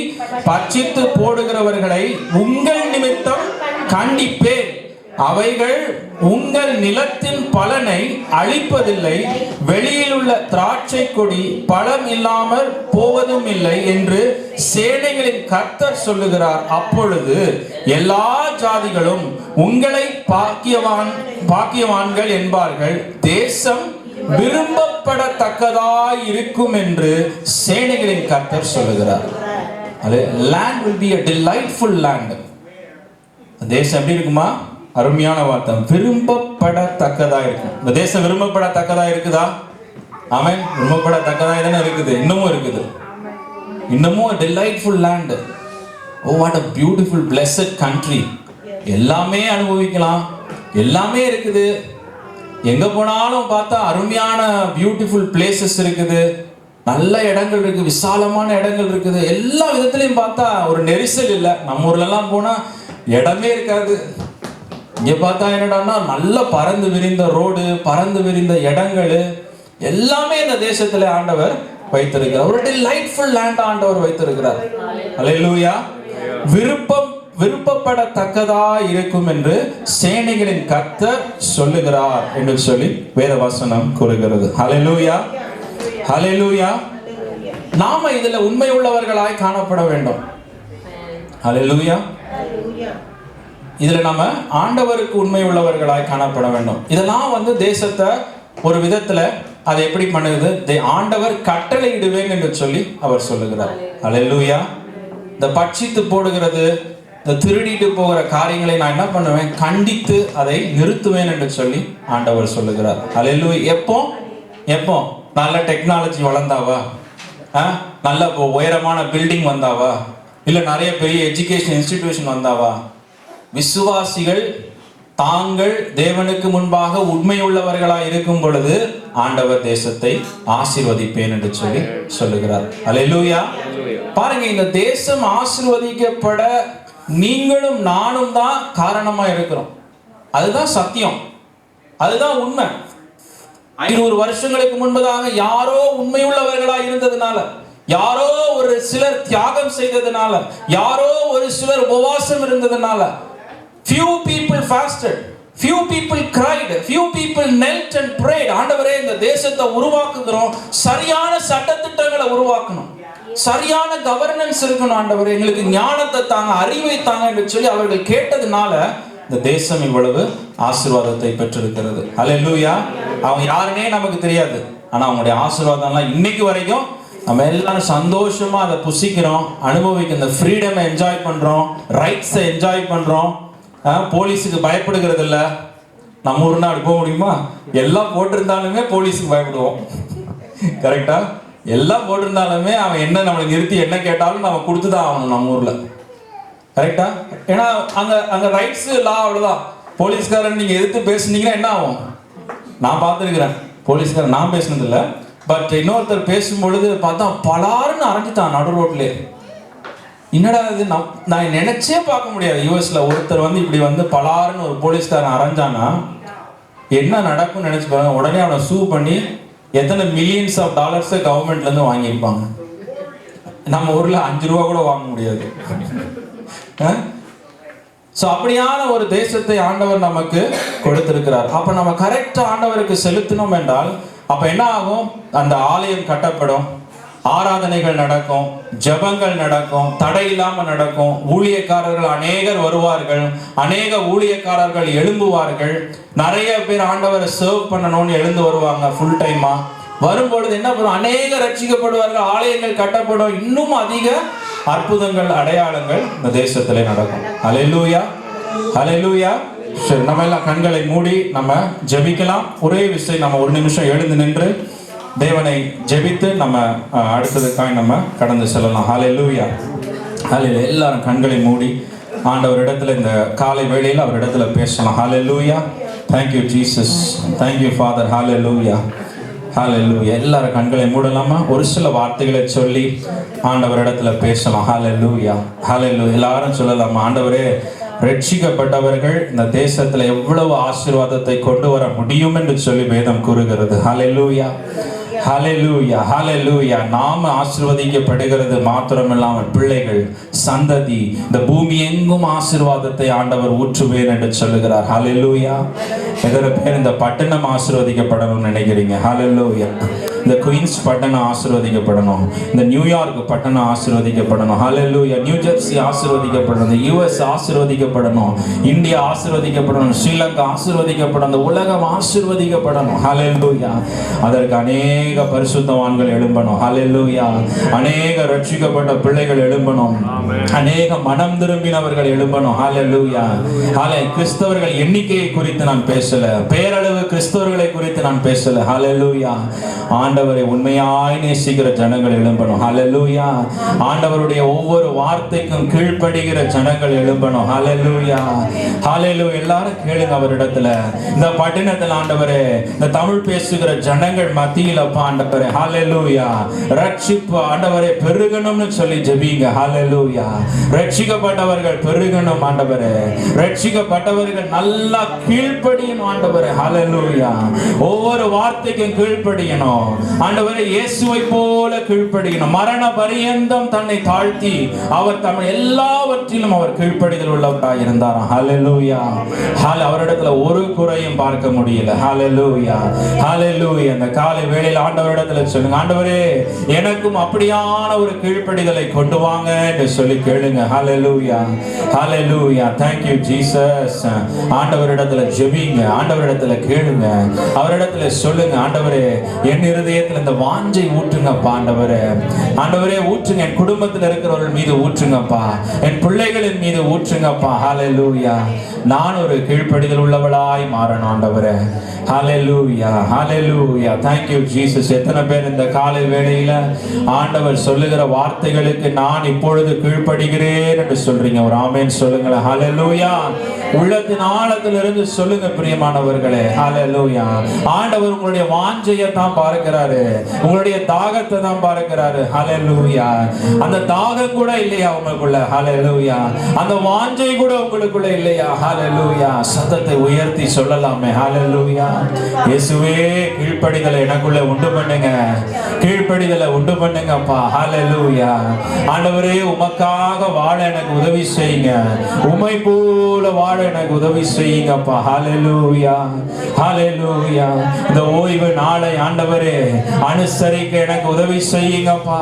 பட்சித்து போடுகிறவர்களை உங்கள் நிமித்தம் கண்டிப்பேன், அவைகள் உங்கள் நிலத்தின் பலனை அழிப்பதில்லை, வெளியில் உள்ள திராட்சை கொடி பழம் இல்லாமல் போவதும் இல்லை என்று சேனைகளின் கர்த்தர் சொல்லுகிறார். அப்பொழுது எல்லா ஜாதிகளும் உங்களை பாக்கியவான்கள் என்பார்கள், தேசம் விரும்பப்படத்தக்கதாய் இருக்கும் என்று சேனைகளின் கர்த்தர் சொல்லுகிறார். Land will be a delightful land. தேசம் எப்படி இருக்குமா? அருமையான வார்த்தை, விரும்பப்படத்தக்கதா இருக்கும். இந்த தேசம் விரும்பப்படத்தக்கதா இருக்குதா? ஆமென். விரும்பப்படத்தக்கதா தானே இருக்குது, இன்னமும் இருக்குது. இன்னமும் delightful land. Oh what a beautiful blessed country. எல்லாமே அனுபவிக்கலாம், எல்லாமே இருக்குது. எங்க போனாலும் பார்த்தா அருமையான பியூட்டிஃபுல் பிளேசஸ் இருக்குது, நல்ல இடங்கள் இருக்கு, விசாலமான இடங்கள் இருக்குது. எல்லா விதத்திலையும் பார்த்தா ஒரு நெரிசல் இல்லை. நம்ம ஊர்ல எல்லாம் போனா இடமே இருக்காது. இங்க பார்த்தா என்னடான்னா நல்ல பறந்து விரிந்த ரோடு, பறந்து விரிந்த இடங்கள் எல்லாமே இந்த தேசத்துல ஆண்டவர் வைத்திருக்கிறார். ஒரு டிலைட்ஃபுல் லேண்ட் ஆண்டவர் வைத்திருக்கிறார். அல்லேலூயா. விருப்பப்படத்தக்கதா இருக்கும் என்று சேனைகளின் கர்த்தர் சொல்லுகிறார் என்று சொல்லி வேத வசனம் கூறுகிறது. ஹல்லேலூயா, ஹல்லேலூயா. நாம இதுல உண்மை உள்ளவர்களாய் காணப்பட வேண்டும். ஹல்லேலூயா. இதுல நாம ஆண்டவருக்கு உண்மை உள்ளவர்களாய் காணப்பட வேண்டும். இதெல்லாம் தேசத்தை ஒரு விதத்துல அதை எப்படி பண்ணுது? ஆண்டவர் கட்டளையிடுவேன் என்று சொல்லி அவர் சொல்லுகிறார். ஹல்லேலூயா. இந்த பட்சித்து போடுகிறது, இந்த திருடிட்டு போகிற காரியங்களை நான் என்ன பண்ணுவேன்? கண்டித்து அதை நிறுத்துவேன் என்று சொல்லி ஆண்டவர் சொல்லுகிறார். ஹல்லேலூயா. எப்போ நல்ல டெக்னாலஜி வளர்ந்தாவா, நல்ல உயரமான பில்டிங் வந்தாவா, இல்ல நிறைய பெரிய எஜுகேஷன் இன்ஸ்டிடியூஷன் வந்தாவா? விசுவாசிகள் தாங்கள் தேவனுக்கு முன்பாக உண்மை உள்ளவர்களாய் இருக்கும் பொழுது ஆண்டவர் தேசத்தை ஆசீர்வதிப்பேன் என்று சொல்லி சொல்லுகிறார். அல்லேலூயா. பாருங்க, இந்த தேசம் ஆசீர்வதிக்கப்பட நீங்களும் நானும் தான் காரணமா இருக்கிறோம். அதுதான் சத்தியம், அதுதான் உண்மை. 500 வருஷங்களுக்கு முன்பதாக யாரோ உண்மையுள்ளவர்களா இருந்ததுனால, யாரோ ஒரு சிலர் தியாகம் செய்ததுனால, யாரோ ஒரு சிலர் உபவாசம் இருந்ததுனால, few people fasted, few people cried, few people knelt and prayed. ஆண்டவரே, இந்த தேசத்தை உருவாக்குகிறோம், சரியான சட்டதிட்டங்களை உருவாக்கணும், சரியான கவர்னன்ஸ் இருக்கணும். ஆண்டவரே, எங்களுக்கு ஞானத்தை தாங்க, அறிவை தாங்க என்று சொல்லி அவர்கள் கேட்டதுனால இந்த தேசம் இவ்வளவு ஆசீர்வாதத்தை பெற்றிருக்கிறது. அல்லேலூயா. அவங்க யாருன்னே நமக்கு தெரியாது, ஆனா அவங்களுடைய ஆசீர்வாதம்லாம் இன்னைக்கு வரைக்கும் நம்ம எல்லாரும் சந்தோஷமா அதை புசிக்கிறோம், அனுபவிக்க இந்த ஃப்ரீடமை என்ஜாய் பண்றோம், ரைட்ஸை என்ஜாய் பண்றோம். போலீஸுக்கு பயப்படுகிறது இல்லை. நம்ம ஊர்னா அப்படி போக முடியுமா? எல்லாம் போட்டிருந்தாலுமே போலீஸுக்கு பயப்படுவோம். கரெக்டா? எல்லாம் போட்டிருந்தாலுமே அவன் என்ன நம்மளை நிறுத்தி என்ன கேட்டாலும் நம்ம கொடுத்துதான் ஆகணும் நம்ம ஊர்ல. கரெக்டா? ஏன்னா அங்க ரைட்ஸ் லா அவ்வளவுதான். போலீஸ்காரன் நீங்க எதிர்த்து பேசுனீங்கன்னா என்ன ஆகும்? நான் பார்த்துருக்கிறேன், போலீஸ்காரன் நான் பேசினது இல்லை, பட் இன்னொருத்தர் பேசும்பொழுது பார்த்தா பலாருன்னு அரைஞ்சிட்டான் நடு ரோட்லேயே. என்னடா இது, நான் நினைச்சே பார்க்க முடியாது. யூஎஸ்ல ஒருத்தர் இப்படி பலாருன்னு ஒரு போலீஸ்காரன் அரைஞ்சானா என்ன நடக்கும்னு நினைச்சு பாருங்க. உடனே அவனை சூ பண்ணி எத்தனை மில்லியன்ஸ் ஆஃப் டாலர்ஸ் கவர்மெண்ட்ல இருந்து வாங்கியிருப்பாங்க. நம்ம ஊர்ல 5 ரூபா கூட வாங்க முடியாது. சோ அப்படியான ஒரு தேசத்தை ஆண்டவர் நமக்கு கொடுத்திருக்கிறார். அப்ப நம்ம கரெக்டா ஆண்டவருக்கு செலுத்தணும் என்றால் அப்ப என்ன ஆகும்? அந்த ஆலயம் கட்டப்படும், ஆராதனைகள் நடக்கும், ஜெபங்கள் நடக்கும், தடை இல்லாம நடக்கும், ஊழியக்காரர்கள் அநேகர் வருவார்கள், அநேக ஊழியக்காரர்கள் எழும்புவார்கள், நிறைய பேர் ஆண்டவரை சர்வ் பண்ணணும்னு எழுந்து வருவாங்க ஃபுல் டைமா. வரும்பொழுது என்ன பண்ணும்? அநேக ரட்சிக்கப்படுவார்கள், ஆலயங்கள் கட்டப்படும், இன்னும் அதிக அற்புதங்கள் அடையாளங்கள் இந்த தேசத்திலே நடக்கும். அல்லேலூயா, அல்லேலூயா. சரி, நம்ம எல்லாம் கண்களை மூடி நம்ம ஜெபிக்கலாம். ஒரே விஷயம், நம்ம ஒரு நிமிஷம் எழுந்து நின்று தேவனை ஜெபித்து நம்ம அடுத்ததுக்காக நம்ம கடந்து செல்லலாம். ஹல்லேலூயா, ஹல்லேலூயா. எல்லாரும் கண்களை மூடி ஆண்டவர் இடத்துல இந்த காலை வேளையில் அவர் இடத்துல பேசலாம். ஹல்லேலூயா. Thank you Jesus, thank you Father. ஹல்லேலூயா, ஹல்லேலூயா. எல்லாரும் கண்களை மூடலாமா? ஒரு சில வார்த்தைகளை சொல்லி ஆண்டவர் இடத்துல பேசலாம். ஹல்லேலூயா, ஹல்லேலூயா. எல்லாரும் சொல்லலாமா? ஆண்டவரே, ரட்சிக்கப்பட்டவர்கள் இந்த தேசத்துல எவ்வளவு ஆசீர்வாதத்தை கொண்டு வர முடியும் என்று சொல்லி வேதம் கூறுகிறது. ஹல்லேலூயா, ஹல்லேலூயா, ஹல்லேலூயா. நாம ஆசீர்வதிக்கப்படுகிறது மாத்திரமில்லாமல் பிள்ளைகள், சந்ததி, இந்த பூமி எங்கும் ஆசீர்வாதத்தை ஆண்டவர் ஊற்றுவேன் என்று சொல்லுகிறார். ஹல்லேலூயா. எத்தனை பேர் இந்த பட்டணம் ஆசீர்வதிக்கப்படணும்னு நினைக்கிறீங்க? ஹல்லேலூயா. இந்த குயின்ஸ் பட்டணம் ஆசீர்வதிக்கப்படணும், இந்த நியூயார்க் பட்டணம் ஆசீர்வதிக்கப்படணும், ஹalleluya, நியூ ஜெர்சி ஆசீர்வதிக்கப்படணும், யுஎஸ் ஆசீர்வதிக்கப்படணும், இந்தியா ஆசீர்வதிக்கப்படணும், ஸ்ரீலங்கா ஆசீர்வதிக்கப்படணும், இந்த உலகம் ஆசீர்வதிக்கப்படணும், ஹalleluya. அதற்கு அநேக பரிசுத்தவான்கள் எழும்பணும், ஹalleluya. அநேக ரட்சிக்கப்பட்ட பிள்ளைகள் எழும்பணும், அநேக மனம் திரும்பினவர்கள் எழும்பணும், ஹalleluya. கிறிஸ்தவர்கள் எண்ணிக்கையை குறித்து நான் பேசல, பேரளவு கிறிஸ்தவர்களை குறித்து நான் பேசல, ஹalleluya. ஆண்டவரை உண்மையாய் நேசிக்கிற ஜனங்கள் எழும்பணும், ஹalleluya. ஆண்டவருடைய ஒவ்வொரு வார்த்தைக்கும் கீழ்ப்படுகிற ஜனங்கள் எழும்பணும், ஹalleluya, ஹalleluya. எல்லாரும் கேளுங்க அவரிடத்துல, இந்த பட்டணத்தில் ஆண்டவரே, இந்த தமிழ் பேசுகிற ஜனங்கள் மத்தியில் அப்பா ஆண்டவரே, ஹalleluya, ரட்சிப்பு ஆண்டவரே பெருகணும்னு சொல்லி ஜெபிங்க, ஹalleluya. ரட்சிக்கப்பட்டவர்கள் பெருகணும் ஆண்டவரே, ரட்சிக்கப்பட்டவர்கள் நல்லா கீழ்ப்படியணும் ஆண்டவரே, ஹalleluya. ஒவ்வொரு வார்த்தைக்கும் கீழ்ப்படியணும் ஆண்டவரே, இயேசுவை போல கீழ்ப்படியணும். மரண பரியந்தம் தன்னை தாழ்த்தி அவர் தம் எல்லாவற்றிலும் அவர் கீழ்ப்படிதல் உள்ளவராய் இருந்தார், ஹalleluya. அவரிடத்துல ஒரு குறையும் பார்க்க முடியல, ஹalleluya, ஹalleluya. இந்த காலை வேளையில் ஆண்டவரிடத்துல சொல்லுங்க, ஆண்டவரே எனக்கும் அப்படியான ஒரு கீழ்ப்படிதலை கொண்டு வாங்க என்று சொல்லி கேளுங்க, ஹalleluya, ஹalleluya. Thank you Jesus. ஆண்டவரிடத்துல ஜெபிங்க, ஆண்டவரிடத்துல கேளுங்க, அவரிடத்துல சொல்லுங்க, ஆண்டவரே என் இருதயத்தில் இந்த வாஞ்சை ஊற்றுங்கப்பா, ஆண்டவரே, ஆண்டவரே ஊற்றுங்க, என் குடும்பத்தில் இருக்கிறவர்கள் மீது ஊற்றுங்கப்பா, என் பிள்ளைகளின் மீது ஊற்றுங்கப்பா, ஹalleluya. நான் ஒரு கீழ்ப்படிதல் உள்ளவளாய் மாறணும் ஆண்டவரே, ஹalleluya, ஹalleluya. Thank you Jesus. எத்தனை பேர் இந்த காலை வேளையில ஆண்டவர் சொல்லுகிற வார்த்தைகளுக்கு நான் இப்பொழுது கீழ்ப்படுகிறேன் என்று சொல்றீங்க? ஒரு ஆமென் சொல்லுங்களேன், ஹalleluya. உள்ளத்தின் ஆழத்திலிருந்து சொல்லுங்க பிரியமானவர்களே, ஹalleluya. ஆண்டவர் உங்களுடைய வாஞ்சையை தான் பார்க்கிறாரு, உங்களுடைய தாகத்தை தான் பார்க்கிறாரு, ஹalleluya. அந்த தாகம் கூட இல்லையா உங்களுக்குள்ள, ஹalleluya. அந்த வாஞ்சை கூட உங்களுக்குள்ள இல்லையா, ஹalleluya. சத்தத்தை உயர்த்தி சொல்லலாமே, ஹalleluya. இயேசுவே கீழ்ப்படிதலை எனக்குள்ள உண்டு பண்ணுங்க, கீழ்ப்படிதலை உண்டு பண்ணுங்கப்பா, ஹalleluya. ஆண்டவரே உமக்காக வாழ எனக்கு உதவி செய்யுங்க, உம்மை போல வாழ எனக்கு உதவி செய்யுங்கப்பா, ஹalleluya, ஹalleluya. இந்த ஓய்வு நாளை ஆண்டவரே அனுசரிக்க எனக்கு உதவி செய்யுங்கப்பா.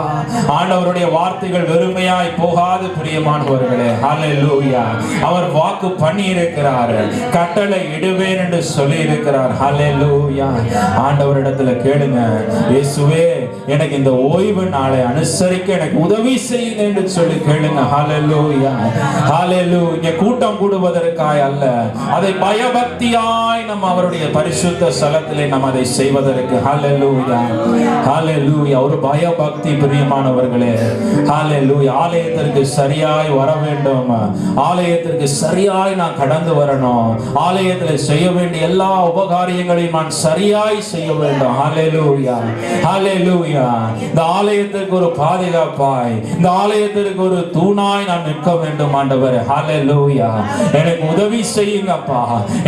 ஆண்டவருடைய வார்த்தைகள் வெறுமையாய் போகாது பிரியமானவர்களே, ஹalleluya. அவர் வாக்கு பண்ணி இருக்கிறார், கட்டளை இடுவேன் என்று சொல்லி இருக்கிறார், ஹalleluya. ஆண்டவரிடத்துல கேளுங்க, இயேசுவே எனக்கு இந்த ஓய்வு நாளை அனுசரிக்க எனக்கு உதவி செய்யுங்க என்று சொல்லி கேளுங்க, ஹalleluya, ஹalleluya. கூட்டம் கூடுவதற்காய் அல்ல, அதை பயபக்தியாய் நம்ம அவருடைய பரிசுத்த ஸ்தலத்திலே நாம் அதை செய்வதற்கு, ஹalleluya, ஹalleluya. ஒரு பயபக்தி பிரியமானவர்களே, ஹalleluya. ஆலயத்திற்கு சரியாய் வர வேண்டும், ஆலயத்திற்கு சரியாய் நான் கடந்து வரணும், ஆலயத்தில் செய்ய வேண்டிய எல்லா உபகாரியங்களையும் நான் சரியாய் செய்ய வேண்டும், ஹalleluya, ஹalleluya. இந்த ஆலயத்திற்கு ஒரு பாதுகாப்பாய், இந்த ஆலயத்திற்கு ஒரு தூணாய் நான் நிற்க வேண்டும் ஆண்டவரே, ஹalleluya. எனக்கு உதவி செய்யுங்கப்பா,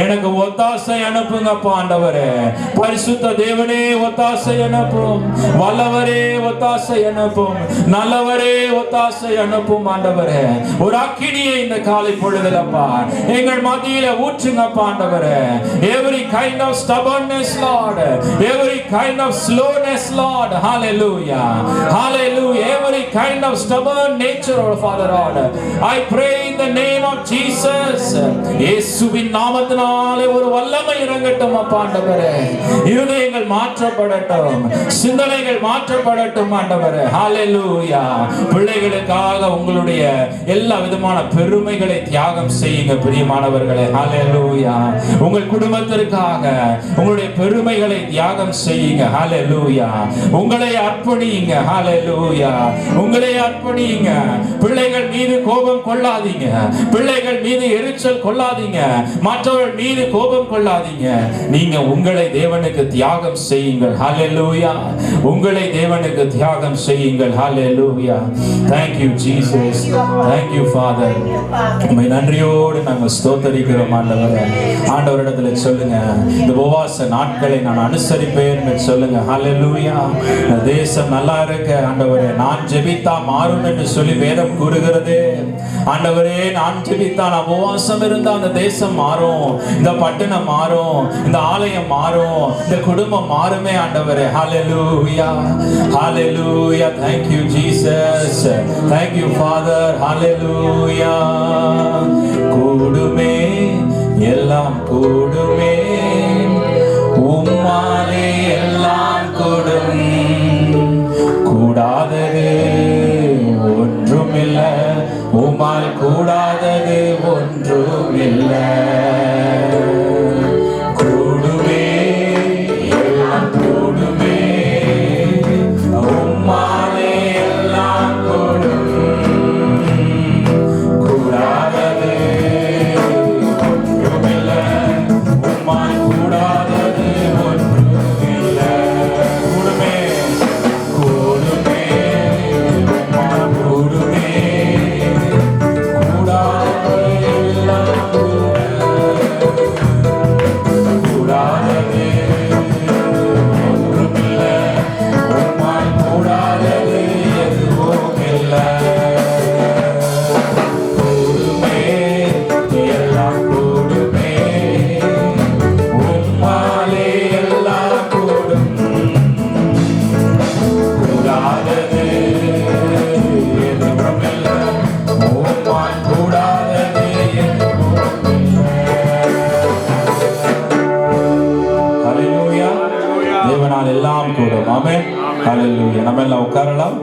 எனக்கு ஒத்தாசை அனுப்புங்கப்பா ஆண்டவரே. பரிசுத்த தேவனே ஒத்தாசை அனுப்பும், வல்லவரே ஒத்தாசை அனுப்பும், நல்லவரே ஒத்தாசை அனுப்பும் ஆண்டவரே. ஒரு அக்கினியை இந்த காலை பொழுதுலப்பா எங்கள் மத்தியில ஊற்றுங்கப்பா ஆண்டவரே. Every kind of stubbornness Lord, every kind of slowness Lord, hallelujah, hallelujah. Every kind of stubborn nature, oh Father Lord, I pray in the name of Jesus. இயேசுவின் நாமத்தினாலே ஒரு வல்லமை இறங்கட்டும் அப்பா ஆண்டவரே. இருதயங்கள் மாற்றப்படட்டும், சிந்தனைகள் மாற்றப்படட்டும் ஆண்டவரே, ஹalleluya. பிள்ளைகளுக்காக உங்களுடைய எல்லா விதமான பெருமைகளை தியாகம் செய்யுங்க பிரியமானவர்களே, ஹalleluya. உங்கள் குடும்பத்திற்காக உங்களுடைய பெருமைகளை தியாகம் செய்யுங்க, ஹalleluya. உங்களை அர்ப்பணியுங்க, ஹalleluya. உங்களை அர்ப்பணியுங்க. பிள்ளைகள் மீது கோபம் கொள்ளாதீங்க, பிள்ளைகள் மீது எரிச்சல் கொள்ளாதீங்க, மற்றவர்கள் மீது கோபம் கொள்ளாதீங்க. நீங்க உங்களை தேவனுக்கு தியாகம் செய்யுங்கள், ஹalleluya. உங்களை தேவனுக்கு தியாகம் செய்யுங்கள், ஹalleluya. Thank you Jesus, thank you Father. உம்மை நன்றியோடு நாங்கள் ஸ்தோத்திரிக்கிறோம் ஆண்டவரே. ஆண்டவரிடத்துல சொல்லுங்க, இந்த உபவாச நாட்களை நான் அனுசரிப்பேன் என்று சொல்லுங்க, ஹalleluya. இந்த தேசம் நல்லா இருக்க ஆண்டவரே, நான் ஜெபித்தா மாறும் என்று சொல்லி வேதம் கூறுகிறது ஆண்டவரே. ஆண்டவரே, நான் ஜெபித்தான் உபவாசம் இருந்தா அந்த தேசம் மாறும், இந்த பட்டணம் மாறும், இந்த ஆலயம் மாறும், இந்த குடும்பம் மாறுமே ஆண்டவரே. ஹalleluya, hallelujah. Thank you Jesus, thank you Father. Hallelujah. கூடுமே, எல்லாம் கூடுமே, உம்மாலே எல்லாம் கூடும், கூடாதது ஒன்றுமில்லை, உம்மால் கூடாதது ஒன்றுமில்லை. கூடுமே, எல்லாம் கூடுமே, உம்மாலே எல்லாம் கூடும், கூடாதது ஒன்றுமில்லை, உம்மால் கூடாதது ஒன்றுமில்லை. கூடுமே, கூடுமே, உம்மால் கூடுமே, கூடாதது எல்லாம் கூடாதது ஒன்றுமில்லை, உம்மால் கூடாதது எதுவும் இல்லை. கூடுமே, எல்லாம் கூடுமே, உம்மாலே எல்லாம் கூடும், கூடாதது எதுவும் இல்லை, உம்மால் கூடாதது எதுவும் இல்லை. ஹalleluya. தேவனால் எல்லாம் கூடும். ஆமென். ஹalleluya. நம்ம எல்லாம் உட்காரலாம்.